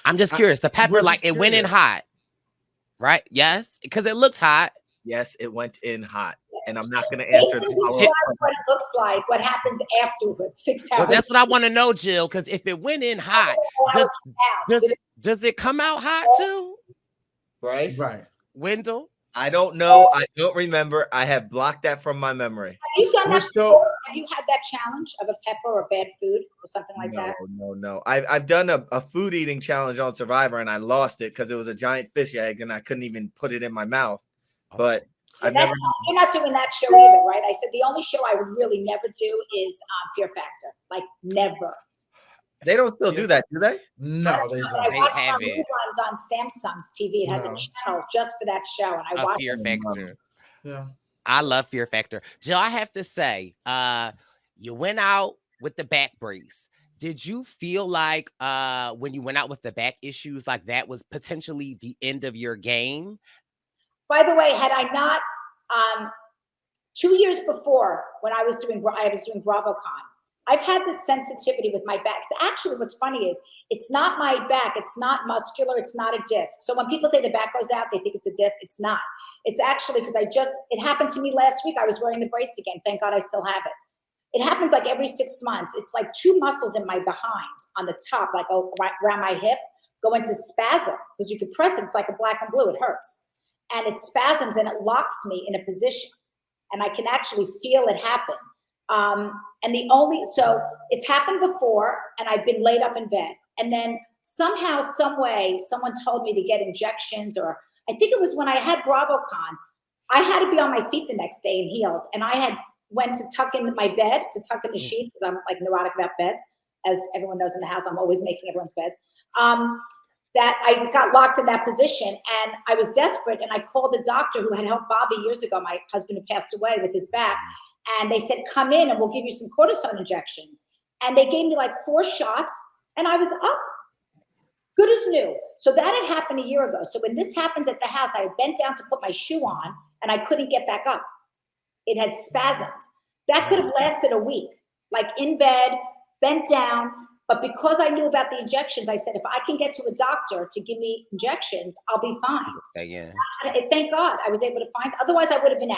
I'm just curious. The pepper, it went in hot, right? Yes, because it looks hot. Yes, it went in hot. And I'm not going to answer what it looks like, what happens afterwards, 6 hours. Well, that's what I want to know, Jill, because if it went in hot, does it come out hot too? Bryce? Right. Wendell? I don't know. I don't remember. I have blocked that from my memory. Have you done that before? Have you had that challenge of a pepper or bad food or something like that? No. I've done a food eating challenge on Survivor and I lost it because it was a giant fish egg and I couldn't even put it in my mouth. But you're not doing that show either, right? I said the only show I would really never do is Fear Factor. Like never. They don't still do that, do they? No, they don't. I watch reruns on Samsung's TV. It has a channel just for that show, and I watch Fear Factor. Yeah, I love Fear Factor. Jill, I have to say, you went out with the back brace. Did you feel like when you went out with the back issues, like that was potentially the end of your game? By the way, had I not 2 years before when I was doing BravoCon, I've had this sensitivity with my back. So actually, what's funny is it's not my back. It's not muscular. It's not a disc. So when people say the back goes out, they think it's a disc. It's not. It's actually because it happened to me last week. I was wearing the brace again. Thank God I still have it. It happens like every 6 months. It's like 2 muscles in my behind on the top, like around my hip, go into spasm because you can press it. It's like a black and blue. It hurts. And it spasms and it locks me in a position. And I can actually feel it happen. So it's happened before and I've been laid up in bed. And then somehow, some way, someone told me to get injections, or I think it was when I had BravoCon, I had to be on my feet the next day in heels. And I had went to tuck in my bed, to tuck in the sheets, because I'm like neurotic about beds. As everyone knows in the house, I'm always making everyone's beds. That I got locked in that position and I was desperate. And I called a doctor who had helped Bobby years ago, my husband who passed away, with his back. And they said, come in and we'll give you some cortisone injections. And they gave me like 4 shots and I was up, good as new. So that had happened a year ago. So when this happens at the house, I bent down to put my shoe on and I couldn't get back up. It had spasmed. That could have lasted a week, like in bed, bent down. But because I knew about the injections, I said, if I can get to a doctor to give me injections, I'll be fine. Yeah. Thank God I was able to find, otherwise I would have been out.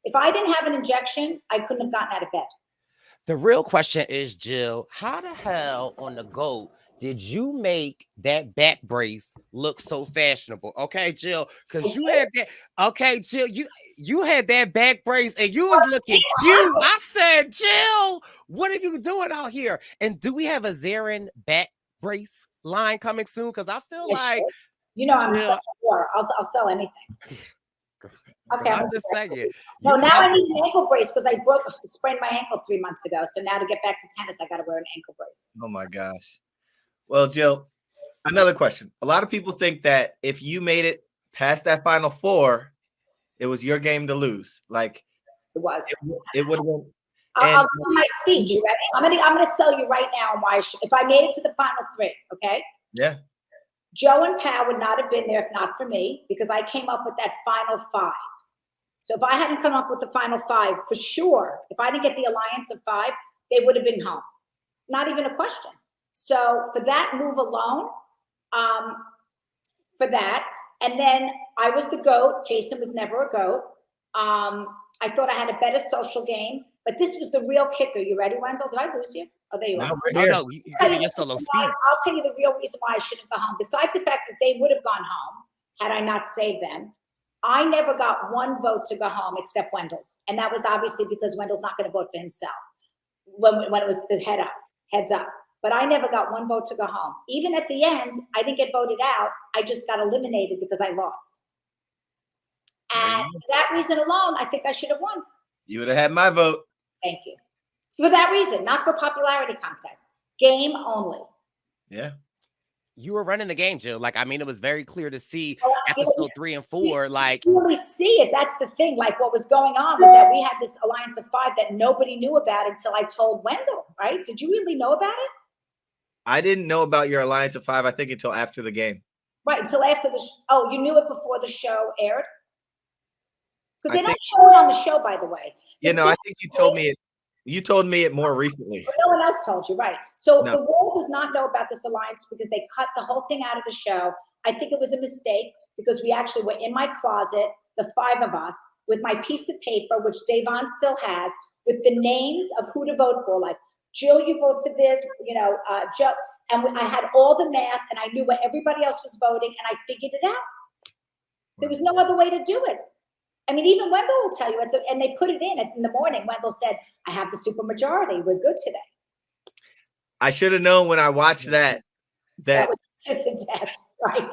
If I didn't have an injection, I couldn't have gotten out of bed. The real question is, Jill, how the hell on the GOAT did you make that back brace look so fashionable? Okay, Jill, because you had that. Okay, Jill, you had that back brace and you was looking cute. I said, Jill, what are you doing out here? And do we have a Zarin back brace line coming soon? Because I feel like, sure. You know, I'm such a whore. I'll sell anything. Okay, I'm just saying. No, now I need an ankle brace because I sprained my ankle 3 months ago. So now to get back to tennis, I got to wear an ankle brace. Oh my gosh. Well, Jill, another question. A lot of people think that if you made it past that Final Four, it was your game to lose. Like it was. It would have been. I'll do my speech. You ready? I'm gonna sell you right now why if I made it to the Final 3, okay? Yeah. Joe and Pal would not have been there if not for me, because I came up with that Final 5. So if I hadn't come up with the Final 5, for sure, if I didn't get the alliance of 5, they would have been home. Not even a question. So for that move alone, for that, and then I was the GOAT. Jason was never a GOAT. I thought I had a better social game, but this was the real kicker. You ready, Wendell? Did I lose you? Oh, there you are. No, you giving your solo speech. I'll tell you the real reason why I shouldn't go home. Besides the fact that they would have gone home had I not saved them, I never got 1 vote to go home except Wendell's. And that was obviously because Wendell's not going to vote for himself when it was the heads up. But I never got 1 vote to go home. Even at the end, I didn't get voted out. I just got eliminated because I lost. And for that reason alone, I think I should have won. You would have had my vote. Thank you. For that reason, not for popularity contest. Game only. Yeah. You were running the game, Jill. Like, I mean, it was very clear to see Well, episode 3 and 4. Like, you really see it. That's the thing. Like, what was going on was that we had this alliance of 5 that nobody knew about until I told Wendell, right? Did you really know about it? I didn't know about your alliance of 5, I think, until after the game. Right, until after oh, you knew it before the show aired? Because they I don't think- show it on the show, by the way. You know, I think you told me it. You told me it more recently. But no one else told you, right? So No. the world does not know about this alliance because they cut the whole thing out of the show. I think it was a mistake because we actually were in my closet, the 5 of us, with my piece of paper, which Davon still has, with the names of who to vote for. Like, Jill, you vote for this, you know, Joe. And I had all the math and I knew where everybody else was voting and I figured it out. There was no other way to do it. I mean, even Wendell will tell you, and they put it in the morning. Wendell said, I have the supermajority. We're good today. I should have known when I watched that. That was kiss and death, right?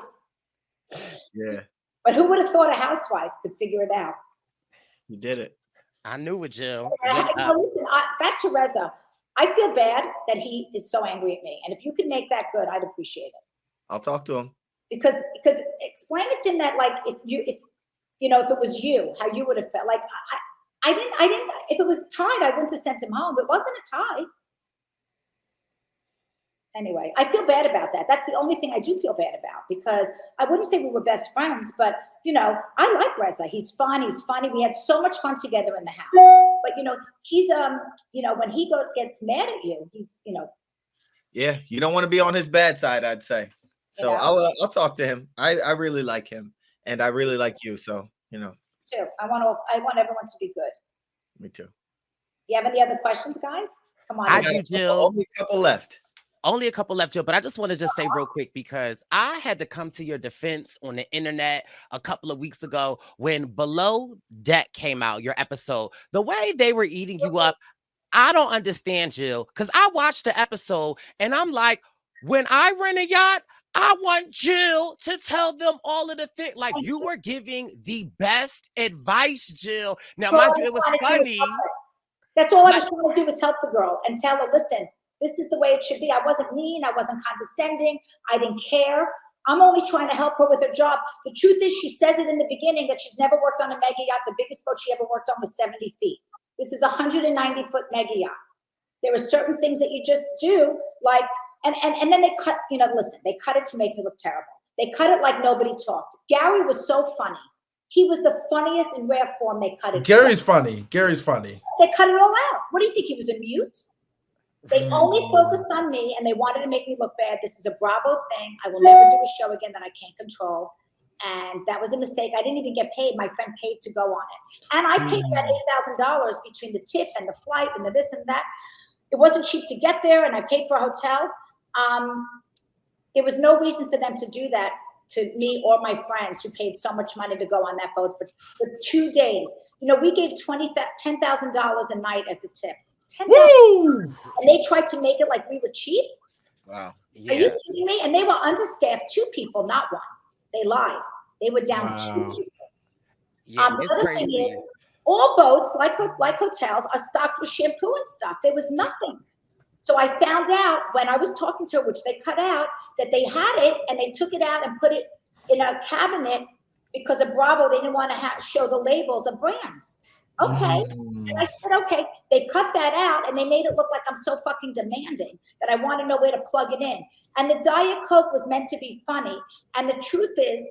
Yeah, But who would have thought a housewife could figure it out? you did it. I knew it, Jill. Listen, back to Reza. I feel bad that he is so angry at me. And if you could make that good, I'd appreciate it. I'll talk to him. Because explain it to him that, like, if it was you, how you would have felt. Like, I didn't, if it was tied, I wouldn't have sent him home. It wasn't a tie. Anyway, I feel bad about that. That's the only thing I do feel bad about, because I wouldn't say we were best friends, but, you know, I like Reza. He's fun. He's funny. We had so much fun together in the house. But, you know, he's, when he gets mad at you, he's, you know. Yeah, you don't want to be on his bad side, I'd say. So Yeah. I'll talk to him. I really like him, and I really like you. So, you know. Too. I want everyone to be good. Me too. You have any other questions, guys? Come on. I let's do, Jill. Only a couple left. Only a couple left, Jill, but I just want to just say real quick, because I had to come to your defense on the internet a couple of weeks ago when Below Deck came out, your episode. The way they were eating you up, I don't understand, Jill, because I watched the episode and I'm like, when I rent a yacht, I want Jill to tell them all of the things. Like, you were giving the best advice, Jill. Now, mind you, it was funny. That's all I was trying to do, was help the girl and tell her, listen, this is the way it should be. I wasn't mean. I wasn't condescending. I didn't care. I'm only trying to help her with her job. The truth is, she says it in the beginning that she's never worked on a mega yacht. The biggest boat she ever worked on was 70 feet. This is a 190-foot mega yacht. There are certain things that you just do, like, and then they cut, you know, listen, they cut it to make me look terrible. They cut it like nobody talked. Gary was so funny. He was the funniest in rare form. They cut it. Gary's funny. Gary's funny. They cut it all out. What do you think? He was a mute? They only focused on me, and they wanted to make me look bad. This is a Bravo thing. I will never do a show again that I can't control. And that was a mistake. I didn't even get paid. My friend paid to go on it. And I paid that $8,000 between the tip and the flight and the this and that. It wasn't cheap to get there, and I paid for a hotel. There was no reason for them to do that to me or my friends who paid so much money to go on that boat for 2 days. You know, we gave $10,000 a night as a tip. $10,000. And they tried to make it like we were cheap. Wow. Yeah. Are you kidding me? And they were understaffed, 2 people, not 1. They lied. They were down to 2 people. Yeah, The it's other crazy. thing is, all boats, like hotels, are stocked with shampoo and stuff. There was nothing. So I found out when I was talking to her, which they cut out, that they had it and they took it out and put it in a cabinet because of Bravo. They didn't want to show the labels of brands. Okay. And I said, okay. They cut that out and they made it look like I'm so fucking demanding that I want to know where to plug it in. And the Diet Coke was meant to be funny. And the truth is,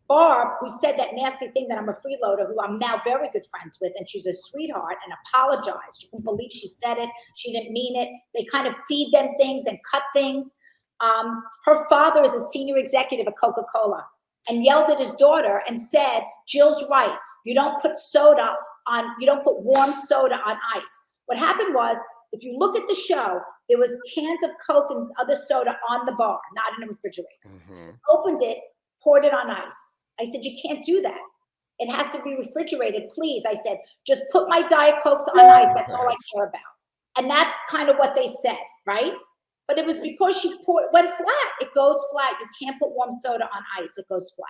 Barb, who said that nasty thing that I'm a freeloader, who I'm now very good friends with, and she's a sweetheart, and apologized. You can believe she said it. She didn't mean it. They kind of feed them things and cut things. Her father is a senior executive at Coca-Cola and yelled at his daughter and said, Jill's right. You don't put warm soda on ice. What happened was, if you look at the show, there was cans of Coke and other soda on the bar, not in the refrigerator. Opened it, poured it on ice. I said, you can't do that. It has to be refrigerated, please. I said, just put my Diet Cokes on ice. That's all I care about. And that's kind of what they said, right? But it was because went flat. It goes flat. You can't put warm soda on ice. It goes flat.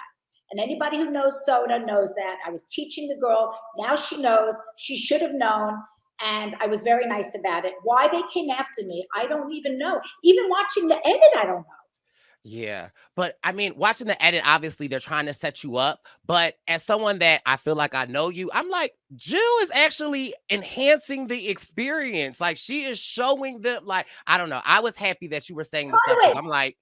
And anybody who knows soda knows that. I was teaching the girl. Now she knows. She should have known. And I was very nice about it. Why they came after me, I don't even know. Even watching the edit, I don't know. Yeah. But I mean, watching the edit, obviously they're trying to set you up. But as someone that I feel like I know you, I'm like, Jill is actually enhancing the experience. Like she is showing them, like, I don't know. I was happy that you were saying this By stuff the 'cause way, I'm like,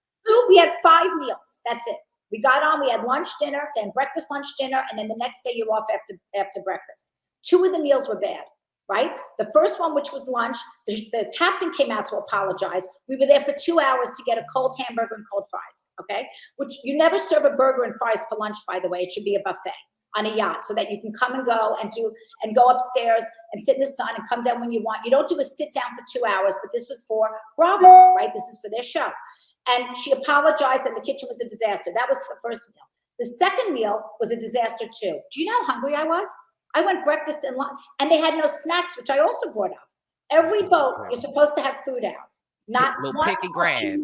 we had 5 meals. That's it. We got on, we had lunch, dinner, then breakfast, lunch, dinner, and then the next day you're off after breakfast. 2 of the meals were bad, right? The first one, which was lunch, the captain came out to apologize. We were there for 2 hours to get a cold hamburger and cold fries, okay? Which you never serve a burger and fries for lunch, by the way. It should be a buffet on a yacht so that you can come and go and go upstairs and sit in the sun and come down when you want. You don't do a sit down for 2 hours, but this was for Bravo, right? This is for their show. And she apologized and the kitchen was a disaster. That was the first meal. The second meal was a disaster too. Do you know how hungry I was? I went breakfast and lunch, and they had no snacks, which I also brought up. Every boat, you're supposed to have food out. Not little one pick and grab.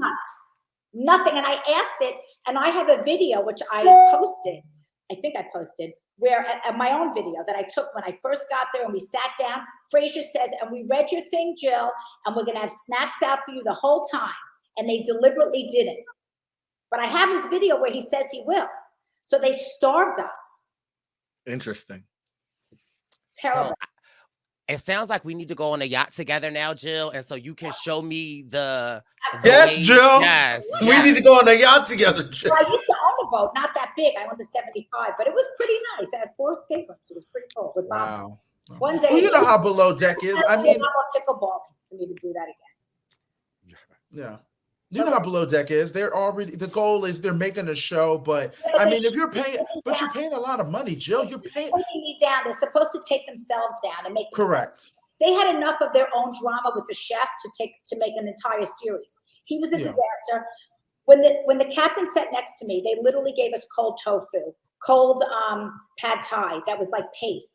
nothing. And I asked it, and I have a video, which I posted, I think I posted, where my own video that I took when I first got there and we sat down. Fraser says, and we read your thing, Jill, and we're going to have snacks out for you the whole time. And they deliberately didn't. But I have his video where he says he will. So they starved us. Interesting. Terrible. So, it sounds like we need to go on a yacht together now, Jill. And so you can show me the. Yes, Jill. Yes. We need to go on a yacht together, Jill. Well, I used to own a boat, not that big. I went to 75, but it was pretty nice. I had 4 escape rooms. It was pretty cool. With Wow. One day. Well, you know how below deck is. I mean, pickleball for me to do that again. yeah. You know how below deck is. They're already, the goal is they're making a show, but Yeah, I mean, if you're paying, but you're paying a lot of money, Jill. You're paying. Taking me down. They're supposed to take themselves down and make. Correct. They had enough of their own drama with the chef to make an entire series. He was a disaster. When the captain sat next to me, they literally gave us cold tofu, cold pad thai that was like paste.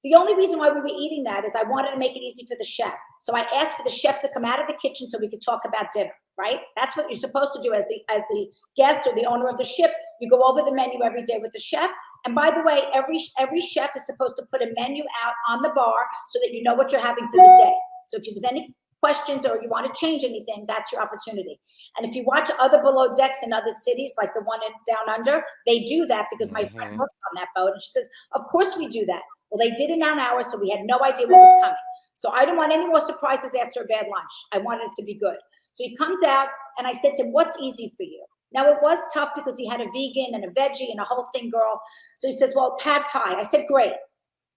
The only reason why we were eating that is I wanted to make it easy for the chef. So I asked for the chef to come out of the kitchen so we could talk about dinner, right? That's what you're supposed to do as the guest or the owner of the ship. You go over the menu every day with the chef. And by the way, every chef is supposed to put a menu out on the bar so that you know what you're having for the day. So if there's any questions or you want to change anything, that's your opportunity. And if you watch other below decks in other cities, like the one in Down Under, they do that because my friend works on that boat. And she says, of course we do that. Well, they did it on ours, so we had no idea what was coming. So I didn't want any more surprises after a bad lunch. I wanted it to be good. So he comes out, and I said to him, what's easy for you? Now, it was tough because he had a vegan and a veggie and a whole thing, girl. So he says, well, pad thai. I said, great.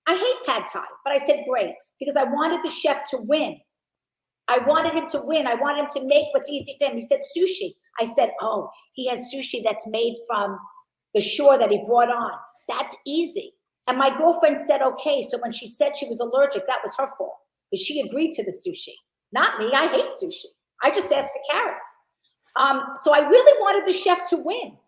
I hate pad thai, but I said, great, because I wanted the chef to win. I wanted him to win. I wanted him to make what's easy for him. He said, sushi. I said, oh, he has sushi that's made from the shore that he brought on. That's easy. And my girlfriend said, okay. So when she said she was allergic, that was her fault because she agreed to the sushi. Not me. I hate sushi. I just asked for carrots. So I really wanted the chef to win.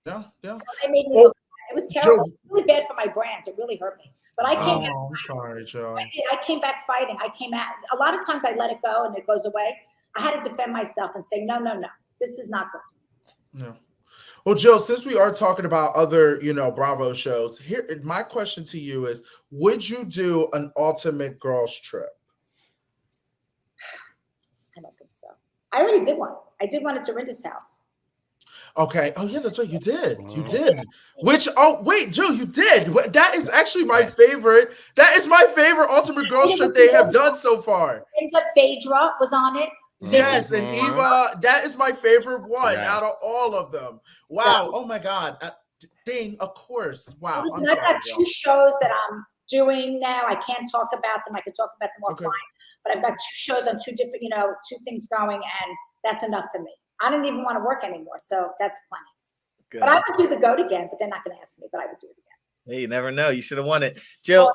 Yeah. So they made me look bad. It was terrible. It was really bad for my brand. It really hurt me. But I came back. I'm sorry, Joe. I did. I came back fighting. I came out. A lot of times I let it go and it goes away. I had to defend myself and say, no. This is not good. No. Well, Jill, since we are talking about other, Bravo shows, here my question to you is: would you do an ultimate girls trip? I don't think so. I already did one. I did one at Dorinda's house. Okay. Oh yeah, that's right. You did. You did. Wait, Jill, you did. That is actually my favorite. That is my favorite ultimate girls trip they have done so far. Linda Phaedra was on it. Yes, and Eva, that is my favorite one out of all of them. Wow. Oh my God. Ding, of course. Wow. Listen, I've got 2 shows that I'm doing now. I can't talk about them. I can talk about them offline. But I've got 2 shows on 2 different, 2 things going, and that's enough for me. I don't even want to work anymore, so that's plenty. Good. But I would do the GOAT again, but they're not going to ask me, but I would do it again. Hey, you never know. You should have won it. Jill,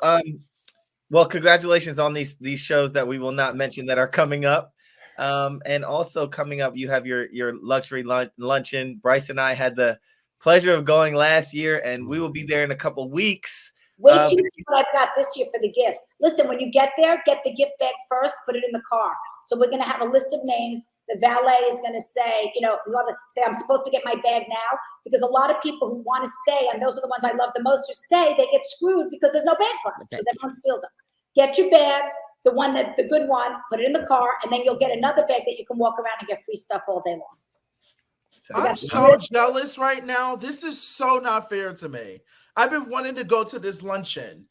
well, congratulations on these shows that we will not mention that are coming up. And also coming up, you have your luxury luncheon. Bryce and I had the pleasure of going last year, and we will be there in a couple weeks. Wait till you see what I've got this year for the gifts. Listen, when you get there, get the gift bag first, put it in the car. So we're going to have a list of names. The valet is going to say, I'm supposed to get my bag now, because a lot of people who want to stay, and those are the ones I love the most who stay, they get screwed because there's no bags left because everyone steals them. get your bag, the good one, put it in the car, and then you'll get another bag that you can walk around and get free stuff all day long. I'm so jealous right now. This is so not fair to me. I've been wanting to go to this luncheon.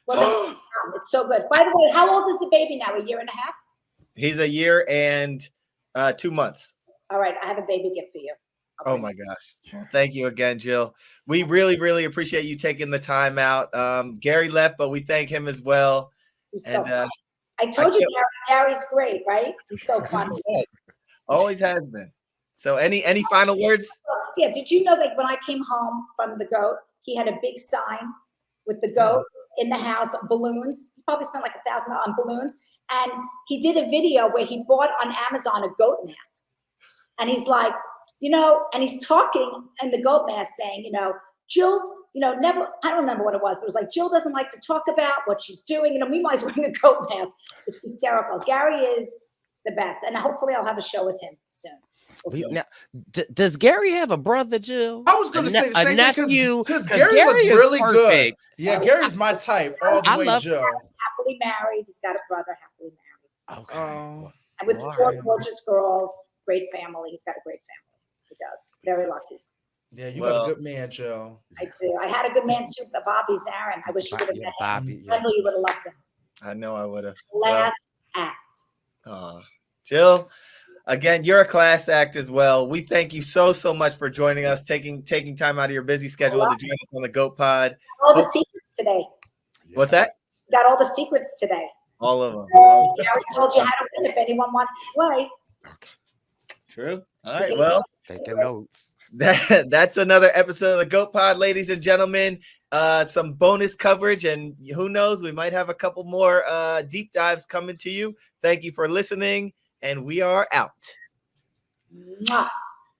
Well, it's so good. By the way, how old is the baby now? A year and a half? He's a year and 2 months. All right, I have a baby gift for you. Oh my gosh. Well, thank you again, Jill. We really, really appreciate you taking the time out. Gary left, but we thank him as well. He's so funny. I told you Gary's great, right? He's so funny. Yes. Always has been. So any final words? Yeah, did you know that when I came home from the goat, he had a big sign with the goat in the house, balloons. He probably spent like $1,000 on balloons. And he did a video where he bought on Amazon a goat mask. And he's like, and he's talking in the goat mask saying, Jill's, never, I don't remember what it was, but it was like, Jill doesn't like to talk about what she's doing. Meanwhile, he's wearing a goat mask. It's hysterical. Gary is the best. And hopefully I'll have a show with him soon. Now, does Gary have a brother, Jill? I was going to say the same nephew, because Gary looks really good. Yeah, Gary's my type all the way, Jill. Happily married. He's got a brother, happily married. Okay. And with 4 gorgeous girls, great family. He's got a great family. He does. Very lucky. Yeah, you got a good man, Jill. I do. I had a good man too, Bobby Zarin. I wish you would have met him. Bobby, Until you would have loved him. I know I would have. Last act. Jill, again, you're a class act as well. We thank you so much for joining us, taking time out of your busy schedule to join us on the Goat Pod. All the secrets today. What's that? Got all the secrets today. All of them. Gary told you how to win if anyone wants to play. Okay. True. All right. Well, taking notes. That's another episode of the Goat Pod, ladies and gentlemen. Some bonus coverage, and who knows, we might have a couple more deep dives coming to you. Thank you for listening, and we are out. Mwah.